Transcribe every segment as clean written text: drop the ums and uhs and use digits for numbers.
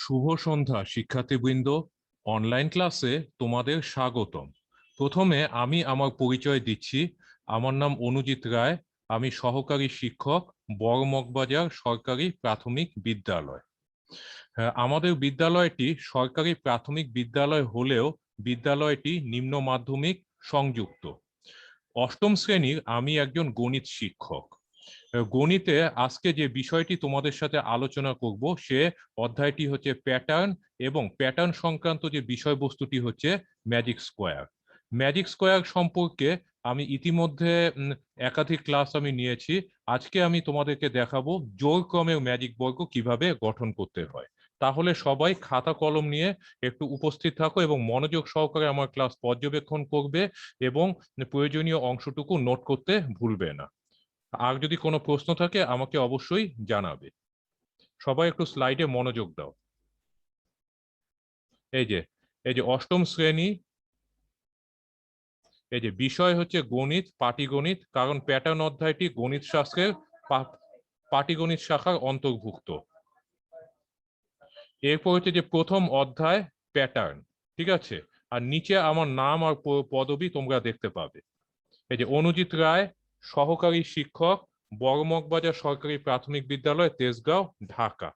শুভ সন্ধ্যা শিক্ষার্থীবৃন্দ। অনলাইন ক্লাসে তোমাদের স্বাগতম। প্রথমে আমি আমার পরিচয় দিচ্ছি। আমার নাম অনুজিত রায়। আমি সহকারী শিক্ষক, বড় মগবাজার সরকারি প্রাথমিক বিদ্যালয়। আমাদের বিদ্যালয়টি সরকারি প্রাথমিক বিদ্যালয় হলেও বিদ্যালয়টি নিম্ন মাধ্যমিক সংযুক্ত। অষ্টম শ্রেণীর আমি একজন গণিত শিক্ষক। গণিতে আজকে যে বিষয়টি তোমাদের সাথে আলোচনা করব সে অধ্যায়টি হচ্ছে প্যাটার্ন, এবং প্যাটার্ন সংক্রান্ত যে বিষয়বস্তুটি হচ্ছে ম্যাজিক স্কোয়ার। ম্যাজিক স্কোয়ার সম্পর্কে আমি ইতিমধ্যে একাধিক ক্লাস আমি নিয়েছি। আজকে আমি তোমাদেরকে দেখাবো জোড় ক্রমের ম্যাজিক বর্গ কিভাবে গঠন করতে হয়। তাহলে সবাই খাতা কলম নিয়ে একটু উপস্থিত থাকো এবং মনোযোগ সহকারে আমার ক্লাস পর্যবেক্ষণ করবে এবং প্রয়োজনীয় অংশটুকু নোট করতে ভুলবে না। আর যদি কোনো প্রশ্ন থাকে আমাকে অবশ্যই জানাবে। সবাই একটু স্লাইডে মনোযোগ দাও। এই যে অষ্টম শ্রেণী, এই যে বিষয় হচ্ছে গণিত, পাটিগণিত, কারণ প্যাটার্ন অধ্যায়টি গণিত শাস্ত্রের পাটিগণিত শাখার অন্তর্ভুক্ত। এরপর হচ্ছে যে প্রথম অধ্যায় প্যাটার্ন, ঠিক আছে। আর নিচে আমার নাম আর পদবি তোমরা দেখতে পাবে। এই যে অনুজিত রায়, সহকারী শিক্ষক, বড় মগবাজার সরকারি প্রাথমিক বিদ্যালয়, তেজগাঁও, ঢাকা।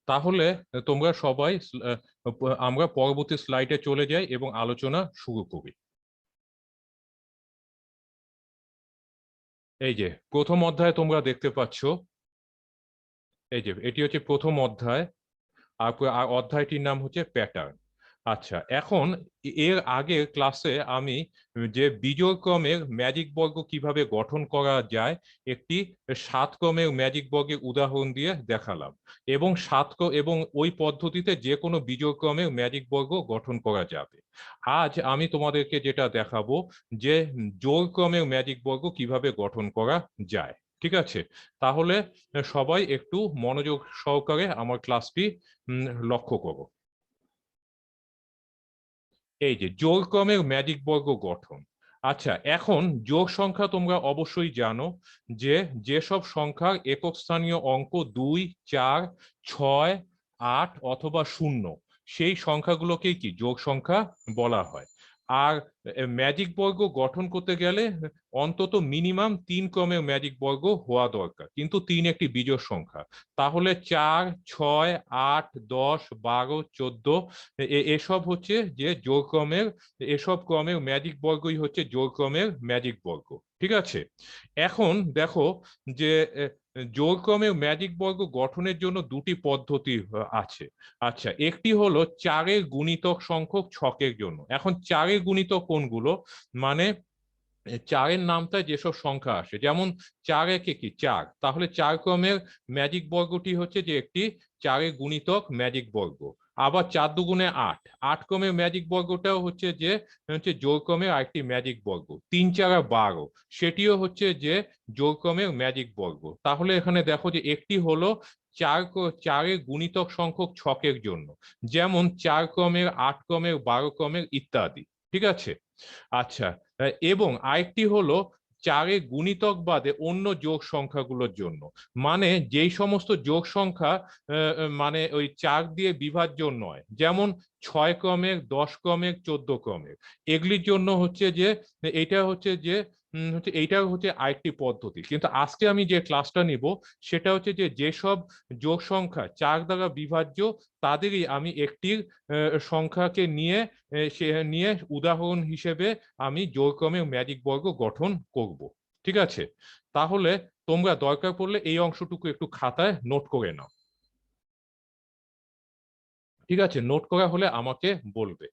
তাহলে তোমরা সবাই আমরা পরবর্তী স্লাইডে চলে যাই এবং আলোচনা শুরু করি। এই যে প্রথম অধ্যায় তোমরা দেখতে পাচ্ছ, এই যে এটি হচ্ছে প্রথম অধ্যায়, আর অধ্যায়টির নাম হচ্ছে প্যাটার্ন। আচ্ছা, এখন এর আগের ক্লাসে আমি যে বিজোড় ক্রমের ম্যাজিক বর্গ কিভাবে গঠন করা যায় একটি 7 ক্রমের ম্যাজিক বর্গের উদাহরণ দিয়ে দেখালাম, এবং এবং ওই পদ্ধতিতে যে কোনো বিজোড় ক্রমের ম্যাজিক বর্গ গঠন করা যাবে। আজ আমি তোমাদেরকে যেটা দেখাবো যে জোড় ক্রমের ম্যাজিক বর্গ কিভাবে গঠন করা যায়। ঠিক আছে, তাহলে সবাই একটু মনোযোগ সহকারে আমার ক্লাসটি লক্ষ্য করো। এই যে জোড় ক্রমের ম্যাজিক বর্গ গঠন। আচ্ছা, এখন যোগ সংখ্যা তোমরা অবশ্যই জানো যে যেসব সংখ্যার একক স্থানীয় অঙ্ক 2, 4, 6, 8 অথবা 0, সেই সংখ্যাগুলোকেই কি যোগ সংখ্যা বলা হয়। আর ম্যাজিক বর্গ গঠন করতে গেলে অন্তত মিনিমাম 3 ক্রমের ম্যাজিক বর্গ হওয়া দরকার, কিন্তু 3 একটি বিজোড় সংখ্যা। তাহলে 4, 6, 8, 10, 12, 14 এসব হচ্ছে যে জোড় ক্রমের, এসব ক্রমের ম্যাজিক বর্গই হচ্ছে জোড় ক্রমের ম্যাজিক বর্গ। ঠিক আছে, এখন দেখো যে জোড় ক্রমের ম্যাজিক বর্গ গঠনের জন্য দুটি পদ্ধতি আছে। আচ্ছা, একটি হলো 4-এর গুণিতক সংখ্যক ছকের জন্য। এখন 4-এর গুণিতক কোনগুলো, মানে 4-এর নামটায় যেসব সংখ্যা আসে, যেমন 4 একে কি 4, তাহলে 4 ক্রমের ম্যাজিক বর্গটি হচ্ছে যে একটি 4-এর গুণিতক ম্যাজিক বর্গ। আবার 4 দুগুণে 8, 8 ক্রমের ম্যাজিক বর্গটাও হচ্ছে যে জোড় ক্রমের আরেকটি ম্যাজিক বর্গ। 3 4 12, সেটিও হচ্ছে যে জোড় ক্রমের ম্যাজিক বর্গ। তাহলে এখানে দেখো যে একটি হলো 4-এর গুণিতক সংখ্যক ছকের জন্য, যেমন 4 ক্রমের, 8 ক্রমের, 12 ক্রমের ইত্যাদি। ঠিক আছে, আচ্ছা, এবং আরেকটি হলো 4-এর গুণিতক বাদে অন্য যোগ সংখ্যাগুলোর জন্য, মানে যেই সমস্ত যোগ সংখ্যা মানে ওই 4 দিয়ে বিভাজ্য নয়, যেমন 6 ক্রমের, 10 ক্রমের, 14 ক্রমের, এগুলির জন্য হচ্ছে যে এটা হচ্ছে যে এইটা হচ্ছে আরেকটি পদ্ধতি। কিন্তু আজকে আমি যে ক্লাসটা নিব সেটা হচ্ছে যে যেসব যোগ সংখ্যা 4 দ্বারা বিভাজ্য তাদেরই আমি একটি সংখ্যাকে নিয়ে সে নিয়ে উদাহরণ হিসেবে আমি জোড় ক্রমের ম্যাজিক বর্গ গঠন করব। ঠিক আছে, তাহলে তোমরা দরকার পড়লে এই অংশটুকু একটু খাতায় নোট করে নাও। ঠিক আছে, নোট করা হলে আমাকে বলবে।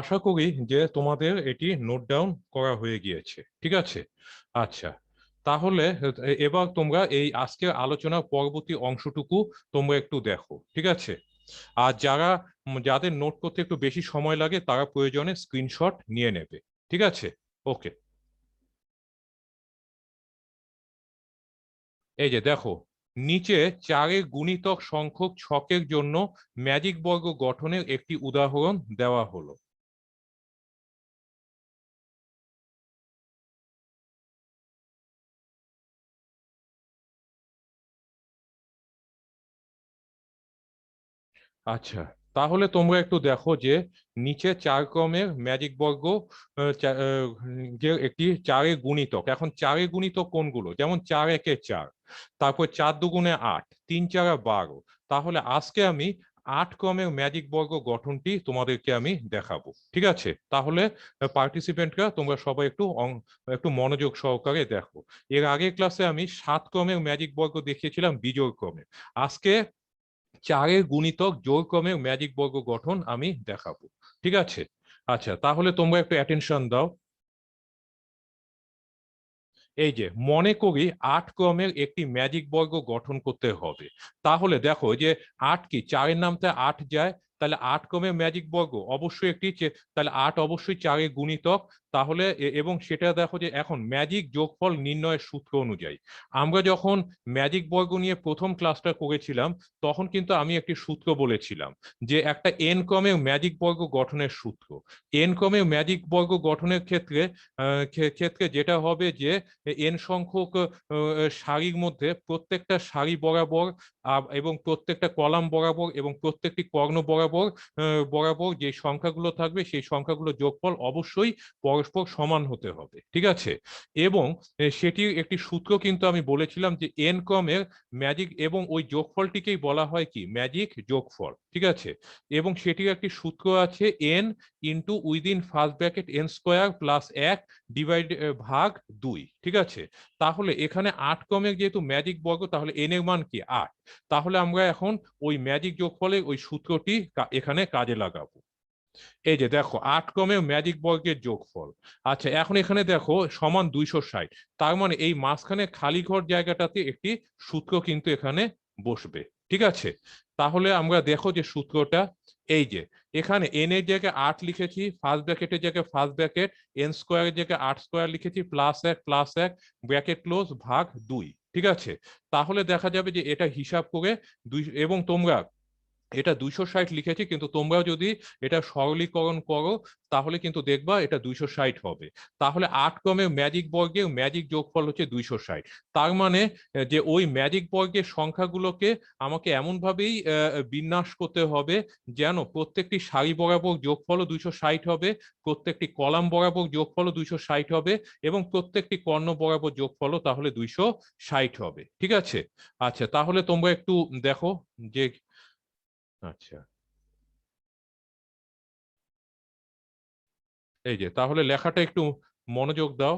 আশা করি যে তোমাদের এটি নোট ডাউন করা হয়ে গিয়েছে, ঠিক আছে। আচ্ছা, তাহলে এবার তোমরা এই আজকের আলোচনার পরবর্তী অংশটুকু তোমরা একটু দেখো, ঠিক আছে। আর যাদের নোট করতে একটু বেশি সময় লাগে তারা প্রয়োজনে স্ক্রিনশট নিয়ে নেবে, ঠিক আছে। ওকে, এই যে দেখো, নিচে চারে গুণিতক সংখ্যক ছকের জন্য ম্যাজিক বর্গ গঠনের একটি উদাহরণ দেওয়া হলো। আচ্ছা, তাহলে তোমরা একটু দেখো যে নিচে চার ক্রমের ম্যাজিক বর্গ যে একটি চারের গুণিতক। এখন চারের গুণিতক কোনগুলো? যেমন 4 একে 4, তারপর 4 2 8, 3 4 12। তাহলে আজকে আমি 8 ক্রমের ম্যাজিক বর্গ গঠনটি তোমাদেরকে আমি দেখাবো, ঠিক আছে। তাহলে পার্টিসিপেন্টরা তোমরা সবাই একটু মনোযোগ সহকারে দেখো। এর আগের ক্লাসে আমি 7 ক্রমের ম্যাজিক বর্গ দেখিয়েছিলাম বিজোড় ক্রমে। আজকে চারের গুণিতক জোড় ক্রমের ম্যাজিক বর্গ গঠন আমি দেখাবো, ঠিক আছে। আচ্ছা, তাহলে তোমরা একটু অ্যাটেনশন দাও। এই যে মনে করি 8 ক্রমের একটি ম্যাজিক বর্গ গঠন করতে হবে। তাহলে দেখো যে 8 কি, চারের নামতে 8 যায়, তাহলে 8 ক্রমের ম্যাজিক বর্গ অবশ্যই তাহলে 8 অবশ্যই চারের গুণিতক। তাহলে এবং সেটা দেখো যে এখন ম্যাজিক যোগফল নির্ণয়ের সূত্র অনুযায়ী আমরা যখন ম্যাজিক বর্গ নিয়ে প্রথম ক্লাসটা করেছিলাম, তখন কিন্তু আমি একটি সূত্র বলেছিলাম যে একটা এন ক্রমের ম্যাজিক বর্গ গঠনের সূত্র। এন ক্রমের ম্যাজিক বর্গ গঠনের ক্ষেত্রে যেটা হবে যে এন সংখ্যক সারির মধ্যে প্রত্যেকটা সারি বরাবর এবং প্রত্যেকটা কলাম বরাবর এবং প্রত্যেকটি কর্ণ বরাবর যে সংখ্যাগুলো থাকবে সেই সংখ্যাগুলো যোগফল অবশ্যই পরস্পর সমান হতে হবে, ঠিক আছে। এবং সেটির একটি সূত্র কিন্তু আমি বলেছিলাম যে এন ক্রমের ম্যাজিক, এবং ওই যোগফলটিকেই বলা হয় কি, ম্যাজিক যোগফল, ঠিক আছে। এবং সেটির একটি সূত্র আছে, N into within first bracket N square plus 1 divide ভাগ 2, ঠিক আছে। তাহলে এখানে 8 ক্রমের যেহেতু ম্যাজিক বর্গ, তাহলে এন এর মান কি, 8। তাহলে আমরা এখন ওই ম্যাজিক যোগফলের ওই সূত্রটি এখানে কাজে লাগাবো। এই যে দেখো, 8 ক্রমের ম্যাজিক বর্গের যোগফল। আচ্ছা, এখন এখানে দেখো সমান 260। তার মানে এই মাঝখানে খালি ঘর জায়গাটাতে একটি সূত্র কিন্তু এখানে বসবে, ঠিক আছে। তাহলে আমরা দেখো যে সূত্রটা, এই যে এখানে এন এর জায়গায় 8 লিখেছি, ফার্স্ট ব্র্যাকেটের জায়গায় ফার্স্ট ব্র্যাকেট, এন স্কোয়ারের জায়গায় 8 স্কোয়ার লিখেছি, +1 ব্র্যাকেট ক্লোজ ভাগ 2, ঠিক আছে। তাহলে দেখা যাবে যে এটা হিসাব করে এবং তোমরা এটা 260 লিখেছি, কিন্তু তোমরাও যদি এটা সরলীকরণ করো তাহলে কিন্তু দেখবা এটা 260 হবে। তাহলে 8 ক্রমের ম্যাজিক বর্গের ম্যাজিক যোগফল হচ্ছে 260। তার মানে যে ওই ম্যাজিক বর্গের সংখ্যাগুলোকে আমাকে এমন ভাবেই বিন্যাস করতে হবে যেন প্রত্যেকটি সারি বরাবর যোগফলও 260 হবে, প্রত্যেকটি কলাম বরাবর যোগফলও 260 হবে, এবং প্রত্যেকটি কর্ণ বরাবর যোগফলও তাহলে 260 হবে, ঠিক আছে। আচ্ছা, তাহলে তোমরা একটু দেখো যে, আচ্ছা, এই যে তাহলে লেখাটা একটু মনোযোগ দাও।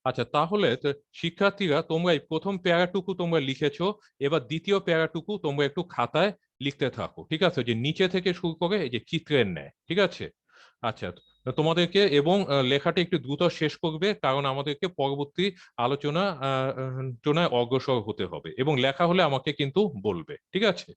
আচ্ছা, তাহলে শিক্ষার্থীরা তোমরা এই প্রথম প্যারাটুকু তোমরা লিখেছো, এবার দ্বিতীয় প্যারাটুকু তোমরা একটু খাতায় লিখতে থাকো, ঠিক আছে, যে নিচে থেকে শুরু করে এই যে চিত্রের ন্যায়, ঠিক আছে। আচ্ছা, তোমাদেরকে এবং লেখাটা একটু দ্রুত শেষ করবে, কারণ আমাদেরকে পরবর্তী আলোচনায় অগ্রসর হতে হবে, এবং লেখা হলে আমাকে কিন্তু বলবে, ঠিক আছে।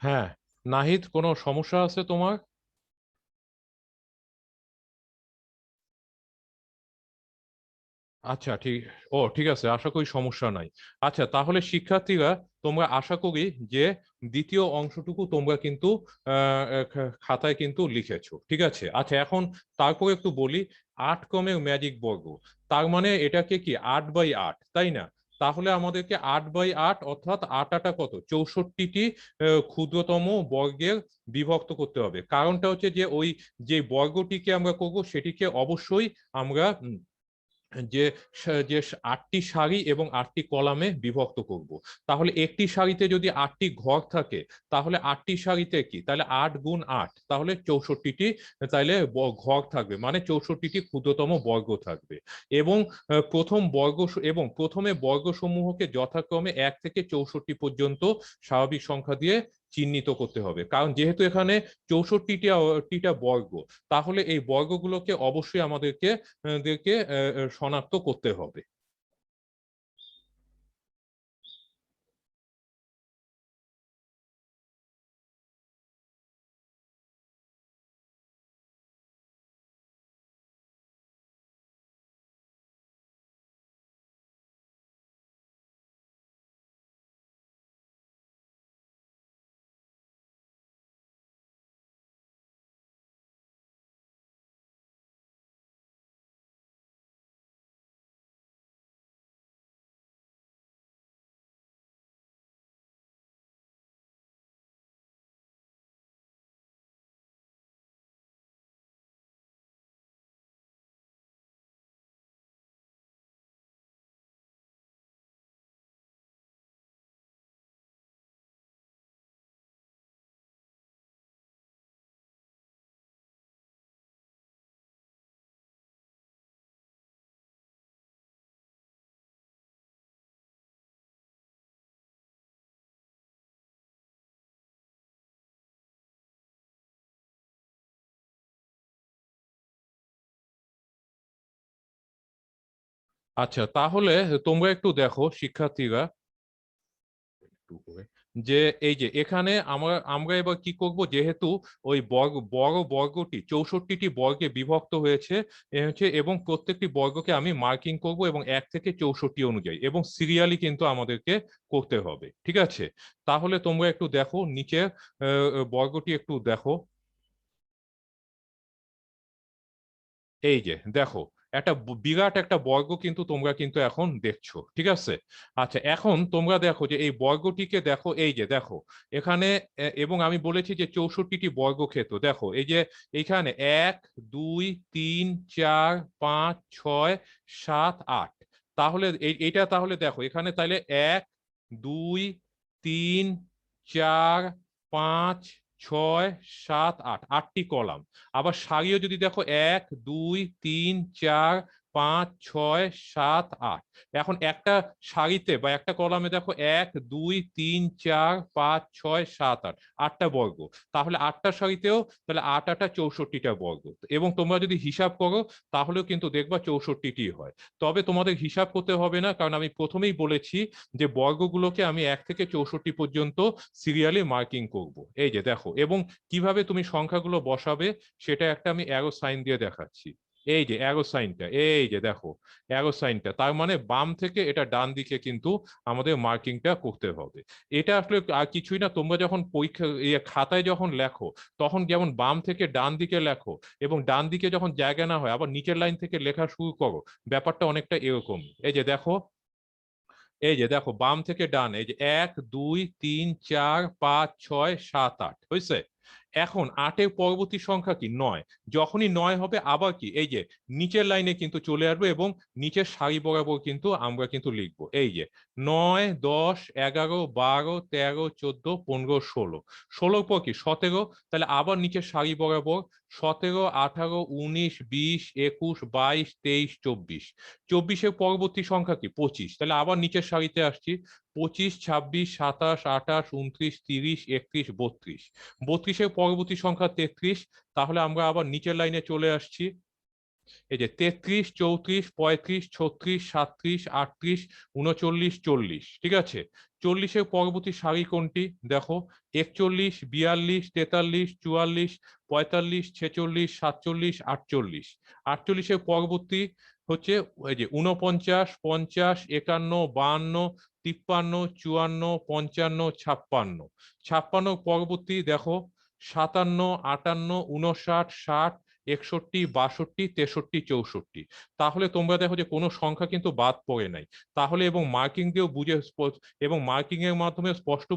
হ্যাঁ, নাহিদ, কোনো সমস্যা আছে তোমার? আচ্ছা, ঠিক। ও ঠিক আছে, আশা করি সমস্যা নাই। আচ্ছা, তাহলে শিক্ষার্থীরা, তোমরা আশা করি যে দ্বিতীয় অংশটুকু তোমরা কিন্তু খাতায় কিন্তু লিখেছো, ঠিক আছে। আচ্ছা, এখন তারপরে একটু বলি, 8 ক্রমের ম্যাজিক বর্গ, তার মানে এটাকে কি 8 বাই 8, তাই না? তাহলে আমাদেরকে 8 বাই 8 অর্থাৎ আট আটা কত, 64টি ক্ষুদ্রতম বর্গের বিভক্ত করতে হবে। কারণটা হচ্ছে যে ওই যে বর্গটিকে আমরা করব সেটিকে অবশ্যই আমরা যে যে 8টি সারি এবং 8টি কলামে বিভক্ত করব। তাহলে একটি সারিতে যদি 8টি ঘর থাকে, তাহলে 8টি সারিতে কি, তাহলে 8 গুণ 8, তাহলে 64টি তাহলে ঘর থাকবে, মানে 64টি ক্ষুদ্রতম বর্গ থাকবে। এবং প্রথম বর্গ এবং প্রথমে বর্গসমূহকে যথাক্রমে 1 থেকে 64 পর্যন্ত স্বাভাবিক সংখ্যা দিয়ে চিহ্নিত করতে হবে। কারণ যেহেতু এখানে 64টিটা বর্গ, তাহলে এই বর্গগুলোকে অবশ্যই আমাদেরকে শনাক্ত করতে হবে। আচ্ছা, তাহলে তোমরা একটু দেখো শিক্ষার্থীরা, একটু করে, যে এই যে এখানে আমরা আমরা এবার কি করব, যেহেতু ওই বড় বর্গটি 64টি বর্গে বিভক্ত হয়েছে হচ্ছে, এবং প্রত্যেকটি বর্গকে আমি মার্কিং করব এবং 1 থেকে 64 অনুযায়ী, এবং সিরিয়ালি কিন্তু আমাদেরকে করতে হবে, ঠিক আছে। তাহলে তোমরা একটু দেখো নিচে বর্গটি একটু দেখো। এই যে দেখো, একটা বিরাট একটা বর্গ কিন্তু তোমরা কিন্তু এখন দেখছো, ঠিক আছে। আচ্ছা, এখন তোমরা দেখো যে এই বর্গটিকে দেখো, এই যে দেখো এখানে, এবং আমি বলেছি যে 64টি বর্গক্ষেত্র, দেখো এই যে এইখানে 1 2 3 4 5 6 7 8, তাহলে এইটা তাহলে দেখো এখানে তাহলে 1 2 3 4 5 6 7 8, 8টি কলাম। আবার সারিও যদি দেখো 1 2 3 4 5 6 7 8, এখন একটা সারিতে বা একটা কলামে দেখো 1 2 3 4 5 6 7 8, 8টা বর্গ। তাহলে 8টা সারিতেও তাহলে 8 8 64টা বর্গ, এবং তোমরা যদি হিসাব করো তাহলেও কিন্তু দেখবা 64টি হয়। তবে তোমাদের হিসাব করতে হবে না, কারণ আমি প্রথমেই বলেছি যে বর্গগুলোকে আমি 1 থেকে 64 পর্যন্ত সিরিয়ালি মার্কিং করব। এই যে দেখো, এবং কিভাবে তুমি সংখ্যাগুলো বসাবে সেটা একটা আমি অ্যারো সাইন দিয়ে দেখাচ্ছি। এই যে অ্যারো সাইনটা, এই যে দেখো অ্যারো সাইনটা, তার মানে বাম থেকে এটা ডান দিকে কিন্তু আমাদের মার্কিংটা করতে হবে। এটা আসলে আর কিছুই না, তোমরা যখন পরীক্ষা খাতায় যখন লেখো, তখন যেমন বাম থেকে ডান দিকে লেখো, এবং ডান দিকে যখন জায়গা না হয় আবার নিচের লাইন থেকে লেখা শুরু করো, ব্যাপারটা অনেকটা এরকম। এই যে দেখো, এই যে দেখো বাম থেকে ডান, এই যে 1 2 3 4 5 6 7 8 হয়েছে। এখন 8-এর পরবর্তী সংখ্যা কি, 9। যখনই 9 হবে আবার কি, এই যে নিচের লাইনে কিন্তু চলে আসবে, এবং নিচের সারি বরাবর কিন্তু আমরা কিন্তু লিখবো, এই যে 9 10 11 12 13 14 15 16, 16 পর কি 17, তাহলে আবার নিচের সারি বরাবর 17 18 19 20 21 22 23 24, 24-এর পরবর্তী সংখ্যা কি 25, তাহলে আবার নিচের সারিতে আসছি, 25 26 27 28 29 30 31 32, 32-এর পরবর্তী সংখ্যা 33, তাহলে আমরা আবার নিচের লাইনে চলে আসছি, এই যে 33, 34, 35, 36, 37, 38, 39, 40, ঠিক আছে। 40-এর পরবর্তী সারি কোনটি দেখো? 41, 42, 43, 44, 45, 46, 47, 48। 48-এর পরবর্তী হচ্ছে এই যে 49, 50, 51, 52, 53, 54, 55, 56। 56 পরবর্তী দেখো 57, 58, 59, 60, 61, 62, 63, 64। তাহলে তোমরা দেখো যে কোনো সংখ্যা কিন্তু বাদ পড়ে নাই। তাহলে এবং মার্কিং দিয়েও বুঝে এবং মার্কিং এর মাধ্যমে স্পষ্ট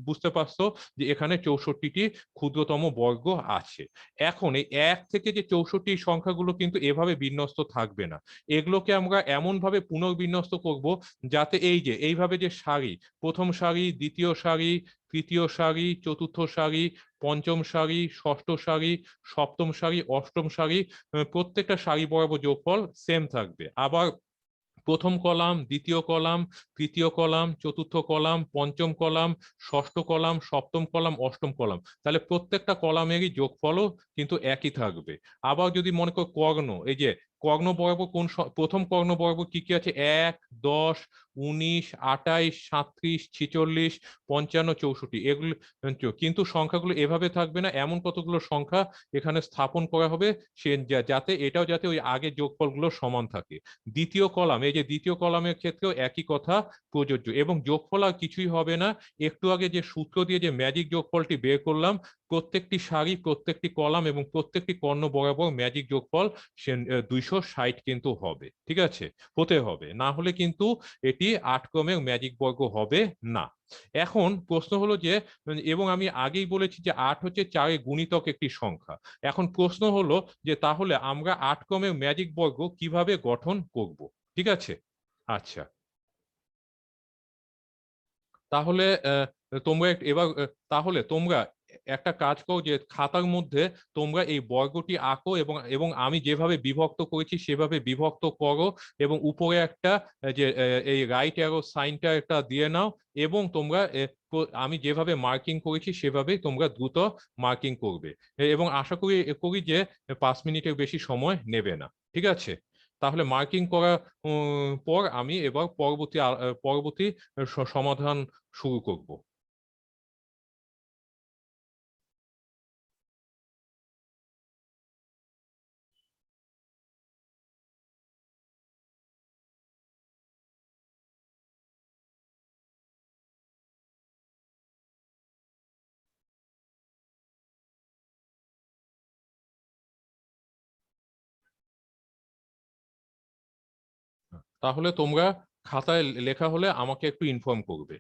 বুঝতে পারছো যে এখানে 64টি ক্ষুদ্রতম বর্গ আছে। এখন এই 1 থেকে যে 64 সংখ্যাগুলো কিন্তু এভাবে বিন্যস্ত থাকবে না। এগুলোকে আমরা এমন ভাবে পুনর্বিন্যস্ত করব যাতে এই যে এইভাবে যে সারি, প্রথম সারি, দ্বিতীয় সারি, তৃতীয় সারি, চতুর্থ সারি, পঞ্চম সারি, ষষ্ঠ সারি, সপ্তম সারি, অষ্টম সারি, প্রত্যেকটা সারি বরাবর যোগফল সেম থাকবে। আবার প্রথম কলাম, দ্বিতীয় কলাম, তৃতীয় কলাম, চতুর্থ কলাম, পঞ্চম কলাম, ষষ্ঠ কলাম, সপ্তম কলাম, অষ্টম কলাম, তাহলে প্রত্যেকটা কলামেরই যোগফলও কিন্তু একই থাকবে। আবার যদি মনে করো কর্ণ, এই যে কর্ণ বরাবর কোন প্রথম কর্ণ বরাবর কি কি আছে? 1, 10, 19, 28, 37, 46, 55, 64, এগুলো কিন্তু সংখ্যাগুলো এভাবে থাকবে না। এমন কতগুলো সংখ্যা এখানে স্থাপন করা হবে সে যাতে এটাও যাতে ওই আগের যোগফলগুলো সমান থাকে। দ্বিতীয় কলাম, এই যে দ্বিতীয় কলামের ক্ষেত্রেও একই কথা প্রযোজ্য। এবং যোগফল আর কিছুই হবে না, একটু আগে যে সূত্র দিয়ে যে ম্যাজিক যোগফলটি বের করলাম, প্রত্যেকটি সারি, প্রত্যেকটি কলাম এবং প্রত্যেকটি কর্ণ বরাবর ম্যাজিক যোগফল 260 কিন্তু হবে, ঠিক আছে, হতে হবে, না হলে কিন্তু এটি 8 ক্রমের ম্যাজিক বর্গ হবে না। এখন প্রশ্ন হলো যে, এবং আমি আগেই বলেছি যে 8 হচ্ছে 4 গুণিতক একটি সংখ্যা। এখন প্রশ্ন হলো যে তাহলে আমরা 8 ক্রমের ম্যাজিক বর্গ কিভাবে গঠন করব, ঠিক আছে। আচ্ছা, তাহলে তোমরা এবার তাহলে তোমরা একটা কাজ করো যে খাতার মধ্যে তোমরা এই বর্গটি আঁকো এবং এবং আমি যেভাবে বিভক্ত করেছি সেভাবে বিভক্ত করো এবং উপরে একটা যে এই রাইট অ্যারো সাইনটা একটা দিয়ে নাও এবং তোমরা আমি যেভাবে মার্কিং করেছি সেভাবেই তোমরা দ্রুত মার্কিং করবে এবং আশা করি যে 5 মিনিটের বেশি সময় নেবে না, ঠিক আছে। তাহলে মার্কিং করার পর আমি এবার পরবর্তী সমাধান শুরু করব। তাহলে তোমরা খাতায় লেখা হলে আমাকে একটু ইনফর্ম করবে।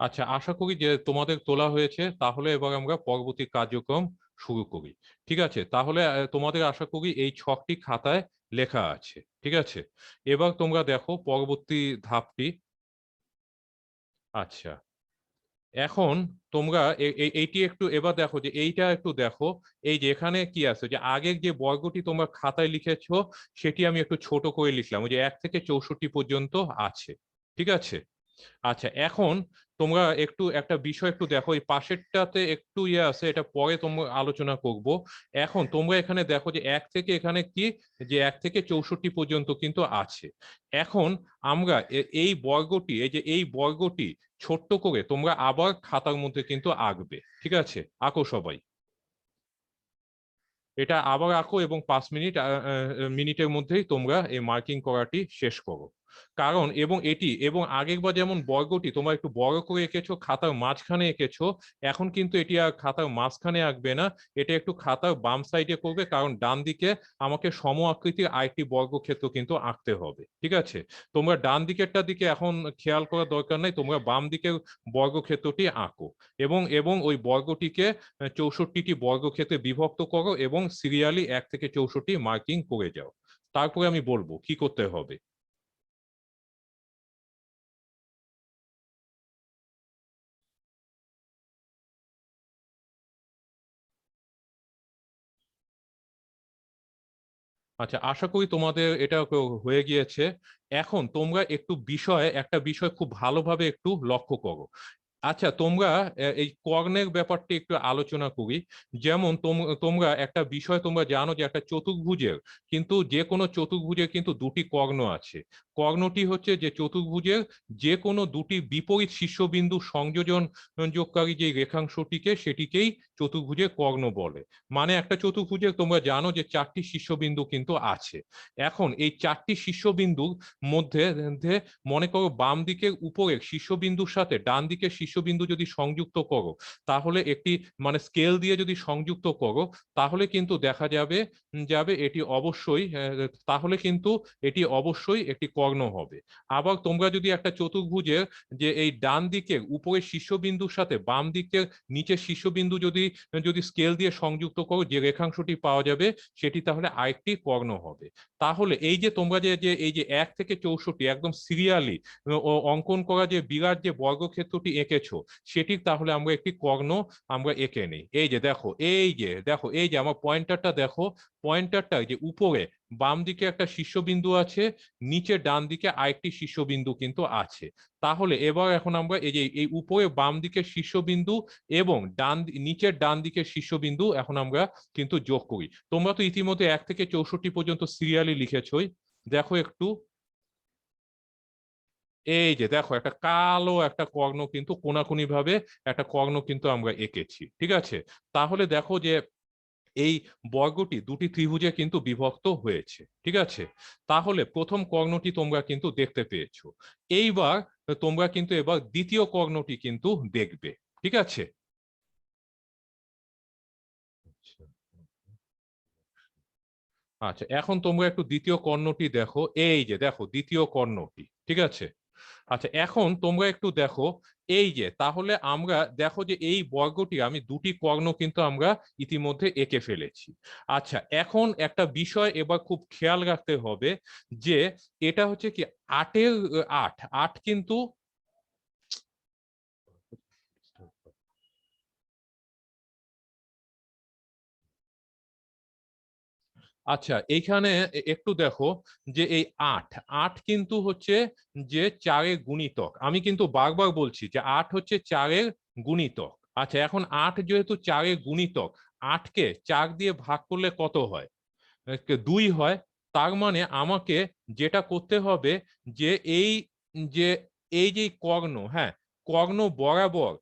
আচ্ছা, আশা করি যে তোমাদের তোলা হয়েছে, তাহলে এবার আমরা পরবর্তী কার্যক্রম শুরু করি। ঠিক আছে, তাহলে তোমাদের আশা করি এই ছকটি খাতায় লেখা আছে, ঠিক আছে। এবার তোমরা দেখো পরবর্তী ধাপটি। আচ্ছা, এখন তোমরা এইটি একটু এবার দেখো যে এইটা একটু দেখো, এই যে এখানে কি আছে যে আগের যে বর্গটি তোমরা খাতায় লিখেছো সেটি আমি একটু ছোট করে লিখলাম, ওই যে 1 থেকে 64 পর্যন্ত আছে, ঠিক আছে। আচ্ছা, এখন তোমরা একটু একটা বিষয় একটু দেখো, এই পাশেরটাতে একটু ইয়ে আছে, এটা পরে তোমরা আলোচনা করব। এখন তোমরা এখানে দেখো যে 1 থেকে এখানে কি, যে 1 থেকে 64 পর্যন্ত কিন্তু আছে। এখন আমরা এই বর্গটি, এই যে এই বর্গটি ছোট্ট করে তোমরা আবার খাতার মধ্যে কিন্তু আঁকবে, ঠিক আছে? আঁকো সবাই, এটা আবার আঁকো এবং 5 মিনিটের মধ্যেই তোমরা এই মার্কিং করাটি শেষ করো। কারণ এবং আগের বার যেমন বর্গটি তোমরা একটু বড় করে এঁকেছো, খাতার মাঝখানে এঁকেছো, এখন কিন্তু এটি আর খাতার মাঝখানে আঁকবে না, এটা একটু খাতার বাম সাইডে করবে, কারণ ডান দিকে আমাকে সম আকৃতির আরেকটি বর্গক্ষেত্র কিন্তু আঁকতে হবে, ঠিক আছে? তোমরা ডান দিকেরটার দিকে এখন খেয়াল করার দরকার নাই, তোমরা বাম দিকের বর্গক্ষেত্রটি আঁকো এবং এবং ওই বর্গটিকে 64টি বর্গক্ষেত্রে বিভক্ত করো এবং সিরিয়ালি 1 থেকে 64 মার্কিং করে যাও। তারপরে আমি বলবো কি করতে হবে। আচ্ছা, আশা করি তোমাদের এটা হয়ে গিয়েছে। এখন তোমরা একটা বিষয় খুব ভালোভাবে একটু লক্ষ্য করো। আচ্ছা, তোমরা এই কর্ণের ব্যাপারটি একটু আলোচনা করি। যেমন তোমরা একটা বিষয় তোমরা জানো যে একটা চতুর্ভুজের কিন্তু যে কোনো চতুর্ভুজের কিন্তু দুটি কর্ণ আছে। কর্ণটি হচ্ছে যে চতুর্ভুজের যে কোনো দুটি বিপরীত শীর্ষবিন্দু সংযোজন যোগকারী যে রেখাংশটিকে সেটিকেই চতুর্ভুজের কর্ণ বলে। মানে একটা চতুর্ভুজের তোমরা জানো যে 4টি শীর্ষবিন্দু কিন্তু আছে। এখন এই 4টি শীর্ষবিন্দুর মধ্যে মনে করো বাম দিকের উপরের শীর্ষবিন্দুর সাথে ডান দিকের শীর্ষবিন্দু যদি সংযুক্ত করো, তাহলে একটি মানে স্কেল দিয়ে যদি সংযুক্ত করো, তাহলে কিন্তু দেখা যাবে এটি অবশ্যই একটি কর্ণ হবে। আবার তোমরা যদি একটা চতুর্ভুজের যে এই ডান দিকের উপরের শীর্ষবিন্দুর সাথে বাম দিকের নিচের শীর্ষবিন্দু যদি যদি স্কেল দিয়ে সংযুক্ত করো, যে রেখাংশটি পাওয়া যাবে সেটি তাহলে আরেকটি কর্ণ হবে। তাহলে এই যে তোমরা যে এই যে 1 থেকে 64 একদম সিরিয়ালি অঙ্কন করা যে বিরাট যে বর্গক্ষেত্রটি এঁকেছো, সেটির তাহলে আমরা একটি কর্ণ আমরা এঁকে নিই। এই যে আমার পয়েন্টারটা দেখো, পয়েন্টারটা যে উপরে বাম দিকে একটা শীর্ষবিন্দু আছে, নিচে ডান দিকে আরেকটি শীর্ষবিন্দু কিন্তু আছে। তাহলে এখন আমরা এই যে এই উপরে বাম দিকের শীর্ষবিন্দু এবং নিচের ডান দিকের শীর্ষবিন্দু এখন আমরা কিন্তু যোগ করি। তোমরা তো ইতিমধ্যে 1 থেকে 64 পর্যন্ত সিরিয়ালি লিখেছই, দেখো একটু। এই যে দেখো একটা কালো একটা কর্ণ কিন্তু কোনাকুনি ভাবে একটা কর্ণ কিন্তু আমরা এঁকেছি, ঠিক আছে? তাহলে দেখো যে এই বর্গটি দুটি ত্রিভুজে কিন্তু বিভক্ত হয়েছে, ঠিক আছে? তাহলে প্রথম কর্ণটি তোমরা কিন্তু দেখতে পেয়েছো। এইবার তোমরা কিন্তু এবার দ্বিতীয় কর্ণটি কিন্তু দেখবে, ঠিক আছে? আচ্ছা, এখন তোমরা একটু দ্বিতীয় কর্ণটি দেখো, এই যে দেখো দ্বিতীয় কর্ণটি, ঠিক আছে? আচ্ছা, এখন তোমরা একটু দেখো, এই যে তাহলে আমরা দেখো যে এই বর্গটি আমি দুটি কর্ণ কিন্তু আমরা ইতিমধ্যে এঁকে ফেলেছি। আচ্ছা, এখন একটা বিষয় এবার খুব খেয়াল রাখতে হবে যে এটা হচ্ছে কি 8-এর 8 8 কিন্তু আচ্ছা, এইখানে একটু দেখো যে এই 8 8 কিন্তু হচ্ছে যে 4-এর গুণিতক। আমি কিন্তু বারবার বলছি যে 8 হচ্ছে 4-এর গুণিতক। আচ্ছা, এখন 8 যেহেতু 4-এর গুণিতক, 8কে 4 দিয়ে ভাগ করলে কত হয়? 2 হয়। তার মানে আমাকে যেটা করতে হবে যে যে এই যে কর্ণ, হ্যাঁ, কর্ণ বরাবর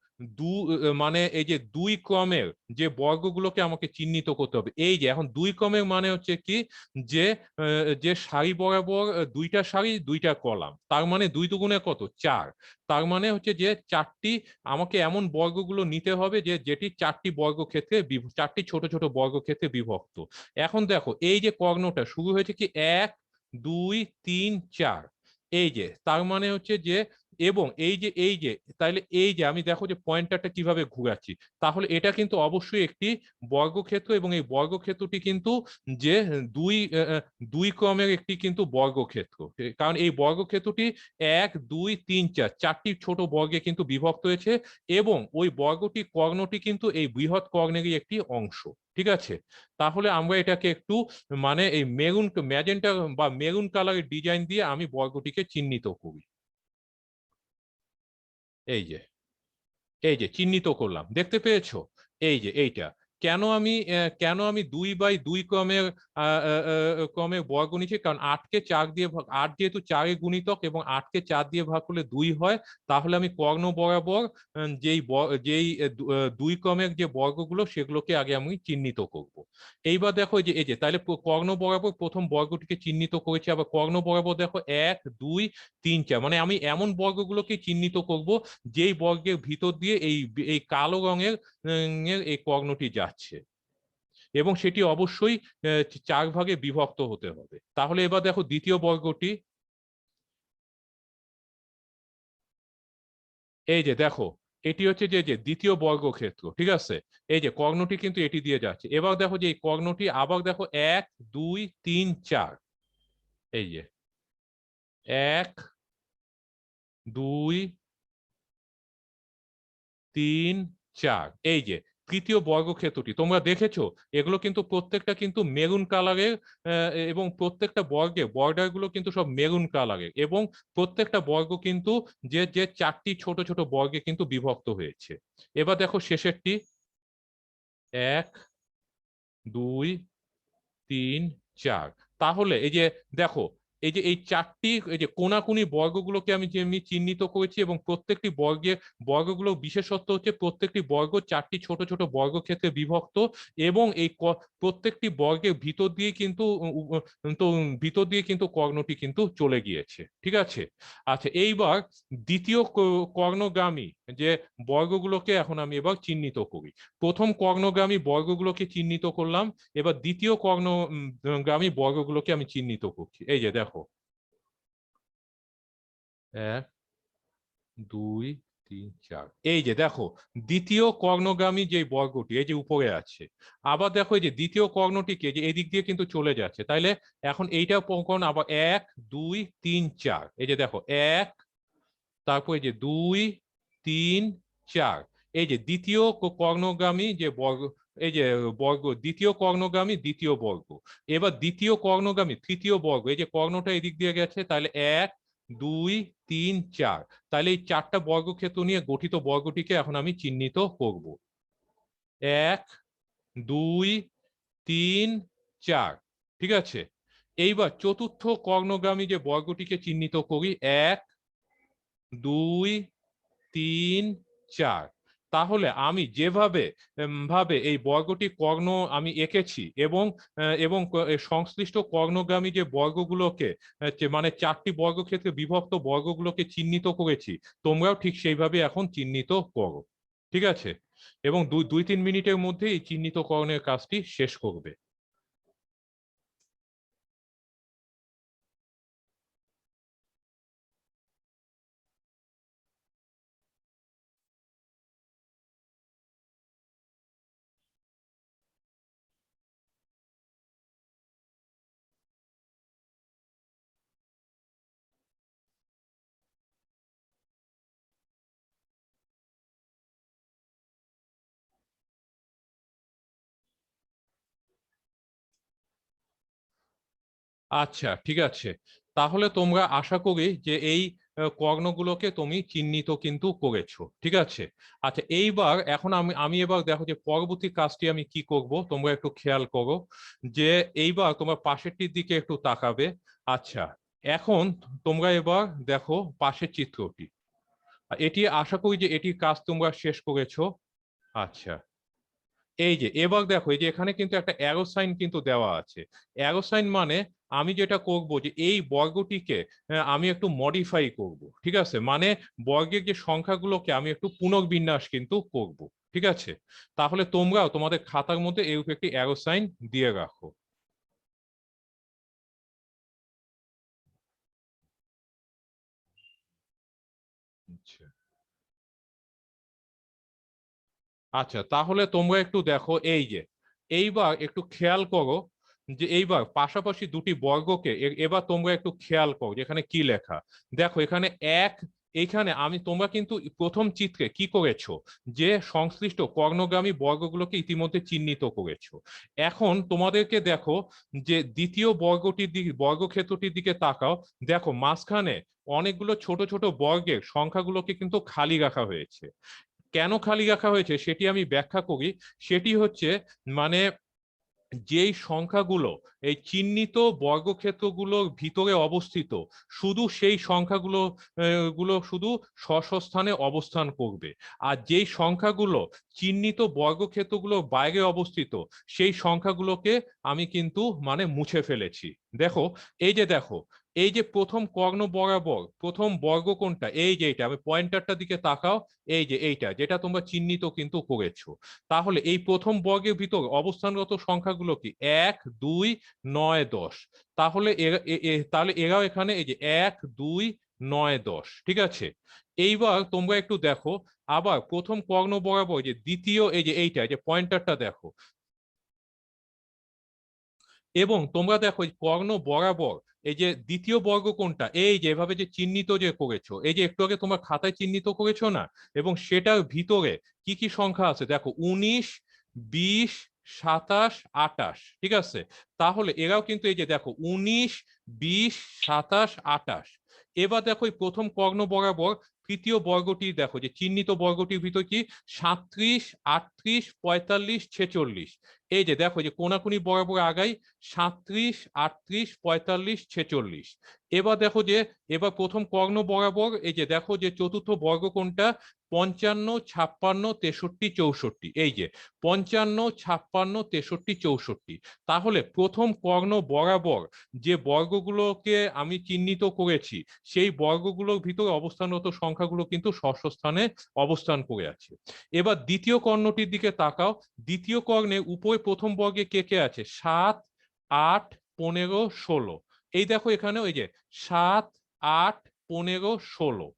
মানে এই যে 2 ক্রমের যে বর্গগুলোকে আমাকে চিহ্নিত করতে হবে। এই যে এখন 2 ক্রমের মানে হচ্ছে কি যে যে সারি বরাবর দুইটা সারি দুইটা কলাম, তার মানে 2 দুগুণে কত? 4। তার মানে হচ্ছে যে 4টি আমাকে এমন বর্গগুলো নিতে হবে যে যেটি 4টি বর্গক্ষেত্রে 4টি ছোট ছোট বর্গক্ষেত্রে বিভক্ত। এখন দেখো এই যে কর্ণটা শুরু হয়েছে কি 1 2 3 4, এই যে তার মানে হচ্ছে যে এবং এই যে তাহলে এই যে আমি দেখো যে পয়েন্টারটা কিভাবে ঘুরাচ্ছি, তাহলে এটা কিন্তু অবশ্যই একটি বর্গক্ষেত্র এবং এই বর্গক্ষেত্রটি কিন্তু যে দুই দুই ক্রমের একটি কিন্তু বর্গক্ষেত্র, কারণ এই বর্গক্ষেত্রটি 1 2 3 4 4টি ছোট বর্গে কিন্তু বিভক্ত হয়েছে এবং ওই বর্গটি কর্ণটি কিন্তু এই বৃহৎ কর্ণেরই একটি অংশ, ঠিক আছে? তাহলে আমরা এটাকে একটু মানে এই ম্যাজেন্টা বা মেরুন কালারের ডিজাইন দিয়ে আমি বর্গটিকে চিহ্নিত করি। এই যে চিহ্নিত করলাম, দেখতে পেয়েছো? এই যে এইটা, কেন আমি 2/2 ক্রমের বর্গ নিচ্ছি, কারণ 8কে 4 দিয়ে ভাগ, 8 যেহেতু 4-এর গুণিতক এবং 8কে 4 দিয়ে ভাগ করলে 2 হয়, তাহলে আমি কর্ণ বরাবর যেই 2 ক্রমের যে বর্গগুলো সেগুলোকে আগে আমি চিহ্নিত করব। এইবার দেখো এই যে তাহলে কর্ণ বরাবর প্রথম বর্গটিকে চিহ্নিত করেছি, আবার কর্ণ বরাবর দেখো 1 2 3 4, মানে আমি এমন বর্গগুলোকে চিহ্নিত করব যেই বর্গের ভিতর দিয়ে এই এই কালো রঙের এই কর্ণটি যাচ্ছে, এবং সেটি অবশ্যই 4 ভাগে বিভক্ত হতে হবে। তাহলে এবার দেখো দ্বিতীয় বর্গটি, এই যে দেখো এটি হচ্ছে যে দ্বিতীয় বর্গক্ষেত্র, ঠিক আছে। এই যে কর্ণটি কিন্তু এটি দিয়ে যাচ্ছে। এবার দেখো যে এই কর্ণটি আবার দেখো 1 2 3 4, এই যে 1 2 3 4, এই যে তৃতীয় বর্গক্ষেত্রটি তোমরা দেখেছো, এগুলো কিন্তু প্রত্যেকটা কিন্তু মেরুন কালারের, এবং প্রত্যেকটা বর্গের বর্ডার গুলো কিন্তু সব মেরুন কালারের, এবং প্রত্যেকটা বর্গ কিন্তু যে যে 4টি ছোট ছোট বর্গে কিন্তু বিভক্ত হয়েছে। এবার দেখো শেষেরটি 1 2 3 4, তাহলে এই যে দেখো এই যে এই 4টি এই যে কোনাকুনি বর্গগুলোকে আমি চিহ্নিত করেছি, এবং প্রত্যেকটি বর্গগুলো বিশেষত্ব হচ্ছে প্রত্যেকটি বর্গ 4টি ছোট ছোট বর্গক্ষেত্রে বিভক্ত, এবং এই প্রত্যেকটি বর্গের ভিতর দিয়ে কিন্তু ভিতর দিয়ে কিন্তু কর্ণটি কিন্তু চলে গিয়েছে, ঠিক আছে। আচ্ছা, এইবার দ্বিতীয় কর্ণগামী যে বর্গগুলোকে এখন আমি এবার চিহ্নিত করি। প্রথম কর্ণগামী বর্গগুলোকে চিহ্নিত করলাম, এবার দ্বিতীয় কর্ণগামী বর্গগুলোকে আমি চিহ্নিত করছি। এই যে দেখো 1 2 3 4, এই যে দেখো দ্বিতীয় কর্ণগামী যে বর্গটি এই যে উপরে আছে, আবার দেখো এই যে দ্বিতীয় কর্ণটিকে যে এদিক দিয়ে কিন্তু চলে যাচ্ছে, তাইলে এখন এইটা কোণ আবার 1 2 3 4, এই যে দেখো 1, তারপর এই যে 2 3 4, এই যে দ্বিতীয় কর্ণগামী যে বর্গ, এই যে বর্গ দ্বিতীয় কর্ণগামী দ্বিতীয় বর্গ। এবার দ্বিতীয় কর্ণগামী তৃতীয় বর্গ, এই যে কর্ণটা এদিক দিয়ে গেছে, তাহলে 1 2 3 4, তাহলে এই 4টা বর্গক্ষেত্র নিয়ে গঠিত বর্গটিকে এখন আমি চিহ্নিত করব। 1 2 3 4, ঠিক আছে। এইবার চতুর্থ কর্ণগামী যে বর্গটিকে চিহ্নিত করি, 1 2 3 4, তাহলে আমি যেভাবে ভাবে এই বর্গটি কর্ণ আমি এঁকেছি, এবং সংশ্লিষ্ট কর্ণগামী যে বর্গগুলোকে মানে 4টি বর্গক্ষেত্রে বিভক্ত বর্গগুলোকে চিহ্নিত করেছি, তোমরাও ঠিক সেইভাবে এখন চিহ্নিত করো, ঠিক আছে। এবং 2-3 মিনিটের মধ্যে এই চিহ্নিতকরণের কাজটি শেষ করবে। আচ্ছা, ঠিক আছে। তাহলে তোমরা আশা করি যে এই কর্ণগুলোকে তুমি চিহ্নিত কিন্তু করেছো, ঠিক আছে। আচ্ছা, এইবার এখন আমি এবার দেখো যে পরবর্তী কাজটি আমি কি করব, তোমরা একটু খেয়াল করো যে এইবার তোমরা পাশেরটির দিকে একটু তাকাবে। আচ্ছা, এখন তোমরা এবার দেখো পাশের চিত্রটি, এটি আশা করি যে এটির কাজ তোমরা শেষ করেছো। আচ্ছা, এই যে এবার দেখো এই যে এখানে কিন্তু একটা অ্যারো সাইন কিন্তু দেওয়া আছে। অ্যারো সাইন মানে আমি যেটা করব যে এই বর্গটিকে আমি একটু মডিফাই করব, ঠিক আছে। মানে বর্গের যে সংখ্যাগুলোকে আমি একটু পুনর্বিন্যাস কিন্তু করব, ঠিক আছে। তাহলে তোমরাও তোমাদের খাতার মধ্যে এরকম একটি অ্যারো সাইন দিয়ে রাখো। আচ্ছা, আচ্ছা, তাহলে তোমরা একটু দেখো এই যে এইবার একটু খেয়াল করো যে এইবার পাশাপাশি দুটি বর্গকে এবার তোমরা একটু খেয়াল করো যেখানে কি লেখা। দেখো এখানে এক, এইখানে তোমরা কিন্তু প্রথম চিত্রে কি করেছো যে সংশ্লিষ্ট কর্ণগামী বর্গগুলোকে ইতিমধ্যে চিহ্নিত করেছো। এখন তোমাদেরকে দেখো যে দ্বিতীয় বর্গটির দিকে বর্গক্ষেত্রটির দিকে তাকাও, দেখো মাঝখানে অনেকগুলো ছোট ছোট বর্গের সংখ্যাগুলোকে কিন্তু খালি রাখা হয়েছে। কেন খালি রাখা হয়েছে সেটি আমি ব্যাখ্যা করি। সেটি হচ্ছে মানে যেই সংখ্যাগুলো এই চিহ্নিত বর্গক্ষেত্রগুলোর ভিতরে অবস্থিত, শুধু সেই সংখ্যাগুলো গুলো শুধু স্ব স্থানে অবস্থান করবে। আর যেই সংখ্যাগুলো চিহ্নিত বর্গক্ষেত্রগুলোর বাইরে অবস্থিত, সেই সংখ্যাগুলোকে আমি কিন্তু মানে মুছে ফেলেছি। দেখো, এই যে দেখো, এই যে প্রথম কর্ণ বরাবর প্রথম বর্গ কোনটা, এই যে এইটা, আমি পয়েন্টারটার দিকে তাকাও, এই যে এইটা যেটা তোমরা চিহ্নিত কিন্তু করেছো। তাহলে এই প্রথম বর্গের ভিতর অবস্থানগত সংখ্যাগুলো কি 1, 2, 9, 10। তাহলে তাহলে এরাও এখানে এই যে 1, 2, 9, 10, ঠিক আছে। এইবার তোমরা একটু দেখো, আবার প্রথম কর্ণ বরাবর যে দ্বিতীয় এই যে এইটা যে পয়েন্টারটা দেখো, এবং তোমরা দেখো কর্ণ বরাবর এই যে দ্বিতীয় বর্গ কোনটা, এই যে এভাবে যে চিহ্নিত যে করেছো, এই যে একটু আগে তোমরা খাতায় চিহ্নিত করেছো না, এবং সেটার ভিতরে কি কি সংখ্যা আছে দেখো, 19, 20, 27, 28, ঠিক আছে। তাহলে এরাও কিন্তু এই যে দেখো 19, 20, 27, 28। এবার দেখো এই প্রথম কর্ণ বরাবর তৃতীয় বর্গটি দেখো, যে চিহ্নিত বর্গটির ভিতর কি 37, 38, 45, 46। এই যে দেখো যে কোনাকুনি বরাবর আগাই 37, 38, 45, 46। এবার দেখো যে এবার প্রথম কর্ণ বরাবর এই যে দেখো যে চতুর্থ বর্গ কোনটা, 55, 56, 63, 64। এই যে 55, 56, 63, 64। তাহলে প্রথম কর্ণ বরাবর যে বর্গগুলোকে আমি চিহ্নিত করেছি, সেই বর্গগুলোর ভিতরে অবস্থানরত সংখ্যাগুলো কিন্তু ষষ্ঠ স্থানে অবস্থান করে আছে। এবার দ্বিতীয় কর্ণটির দিকে তাকাও, দ্বিতীয় কর্ণে উপরে প্রথম বর্গে কে কে আছে, 7, 8, 15, 16। এই দেখো এখানে ওই যে 7, 8, 15, 16।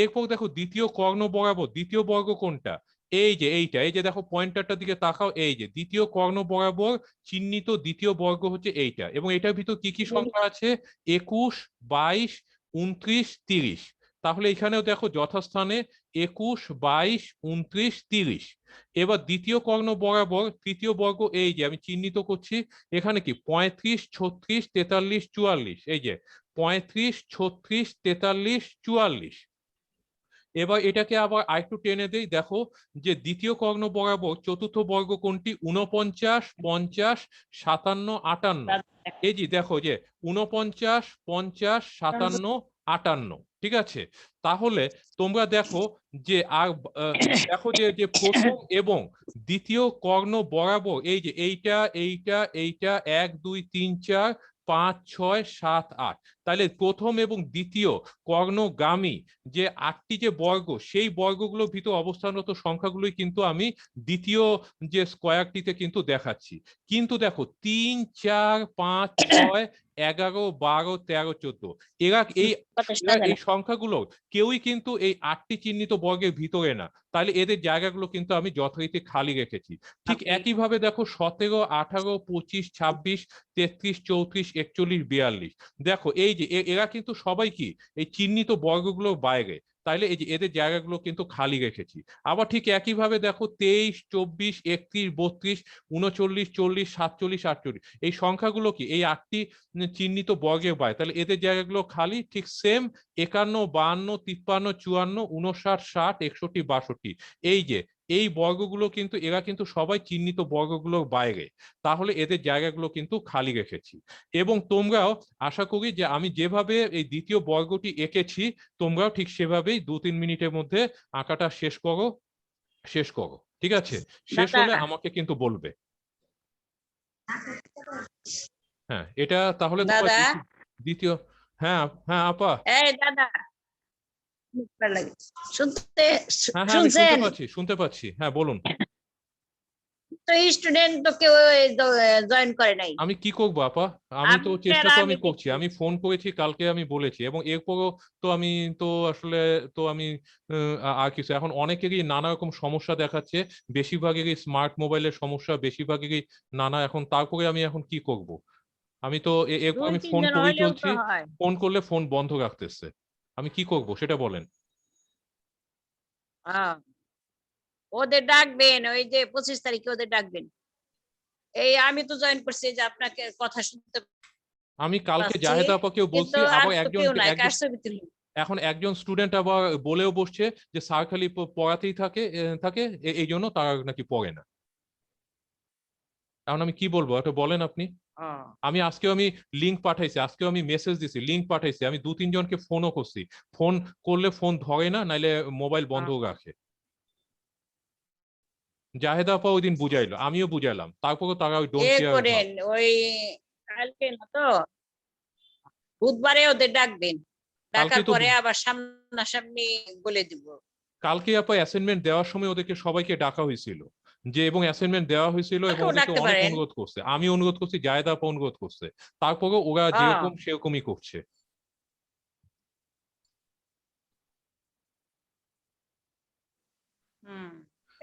এরপর দেখো দ্বিতীয় কর্ণ বরাবর দ্বিতীয় বর্গ কোনটা, এই যে এইটা, এই যে দেখো পয়েন্টারটার দিকে তাকাও, এই যে দ্বিতীয় কর্ণ বরাবর চিহ্নিত দ্বিতীয় বর্গ হচ্ছে এইটা, এবং এটার ভিতর কি কি সংখ্যা আছে, 21, 22, 29, 30। তাহলে এখানেও দেখো যথাস্থানে 21, 22, 29, 30। এবার দ্বিতীয় কর্ণ বরাবর তৃতীয় বর্গ, এই যে আমি চিহ্নিত করছি, এখানে কি 35, 36, 43, 44। এই যে 35, 36, 43, 44। এবার এটাকে আবার আরেকটু টেনে দেই, দেখো যে দ্বিতীয় কর্ণ বরাবর চতুর্থ বর্গ কোনটি, 49, 50, 57, 58। এই যে দেখো যে 49, 50, 57, 58, ঠিক আছে। তাহলে তোমরা দেখো যে আর দেখো যে যে প্রথম এবং দ্বিতীয় কর্ণ বরাবর এই যে এইটা এইটা এইটা 1, 2, 3, 4, 5, 6, 7, 8। তাহলে প্রথম এবং দ্বিতীয় কর্ণগামী যে 8টি যে বর্গ, সেই বর্গগুলোর ভিতর অবস্থানরত সংখ্যাগুলোই কিন্তু আমি দ্বিতীয় যে স্কোয়ারটিতে কিন্তু দেখাচ্ছি। কিন্তু দেখো 3, 4, 5, 6, 11, 12, 13, 14 এরা এই সংখ্যাগুলো কেউই কিন্তু এই 8টি চিহ্নিত বর্গের ভিতরে না। তাহলে এদের জায়গাগুলো কিন্তু আমি যথারীতি খালি রেখেছি। ঠিক একইভাবে দেখো 17, 18, 25, 26, 33, 34, 41, 42। দেখো এই যে এরা কিন্তু সবাই কি এই চিহ্নিত বর্গগুলোর বাইরে, তাইলে এই যে এদের জায়গাগুলো কিন্তু খালি রেখেছি। আবার ঠিক একইভাবে দেখো 23, 24, 31, 32, 39, 40, 47, 48। এই সংখ্যাগুলো কি এই 8টি চিহ্নিত বর্গের বাইরে, তাহলে এদের জায়গাগুলো খালি। ঠিক সেম 51, 52, 53, 54, 59, 60, 61, 62। এই যে এই বর্গগুলো কিন্তু এরা কিন্তু সবাই চিহ্নিত বর্গগুলোর বাইরে, তাহলে এদের জায়গাগুলো কিন্তু খালি রেখেছি। এবং তোমরাও আশা করি যে আমি যেভাবে এই দ্বিতীয় বর্গটি এঁকেছি, তোমরাও ঠিক সেভাবেই 2-3 মিনিটের মধ্যে আঁকাটা শেষ করো, ঠিক আছে। শেষ হলে আমাকে কিন্তু বলবে। হ্যাঁ, এটা তাহলে তোমার দ্বিতীয়। হ্যাঁ হ্যাঁ আপা, এই দাদা শুনতে হ্যাঁ হ্যাঁ আমি শুনতে পাচ্ছি, হ্যাঁ বলুন। তো স্টুডেন্ট তো কেউ জয়েন করে নাই। আমি কি করবো আপা, আমি তো চেষ্টা তো আমি করছি, আমি ফোন করেছি কালকে, আমি বলেছি, এবং এরপরও তো আমি তো আসলে তো আমি আর কিছু, এখন অনেকেরই নানা রকম সমস্যা দেখাচ্ছে, বেশিরভাগেরই স্মার্ট মোবাইলের সমস্যা, বেশিরভাগেরই নানা, এখন তারপরে আমি এখন কি করব। আমি তো এরপর আমি ফোন করেই চলছি, ফোন করলে ফোন বন্ধ রাখতেছে, আমি কি করব সেটা বলেন। ওদের ডাকবেন, ওই যে 25 তারিখে ওদের ডাকবেন। এই আমি তো জয়েন করছি, যে আপনাকে কথা শুনতে আমি কালকে জাহেদ আপাকেও বলছি, আবার একজন এখন একজন স্টুডেন্ট আবার বলেও বসছে যে স্যার খালি পড়াতেই থাকে এই জন্য তারা নাকি পড়ে না। এখন আমি কি বলবো এটা বলেন আপনি। আমি লিঙ্ক পাঠাইছি, আজকেও আমি মেসেজ দিছি, লিঙ্ক পাঠাইছি, আমি 2-3 জনকে ফোনও করছি, ফোন করলে ফোন ধরে না, নাইলে মোবাইল বন্ধ রাখে। জাহেদা আপা ওই দিন বুঝাইলো, আমিও বুঝাইলাম, তারপরে তারা ওই ডোন্ট কেয়ার। করেন ওই কালকে না তো বুধবারে ওদের ডাকবেন, কালকে ডাকার তো পরে আবার সামনাসামনি বলে দিব। কালকে আপা অ্যাসাইনমেন্ট দেওয়ার সময় ওদেরকে সবাইকে ডাকা হয়েছিল, যে এবং অ্যাসাইনমেন্ট দেওয়া হয়েছিল এবং কালকেও ওদেরকে ডাকতে অনেক পারেন। অনুরোধ করছে, আমি অনুরোধ করছি, জায়েদা আপা অনুরোধ করছে, তারপরে ওরা যেরকম সেরকমই করছে।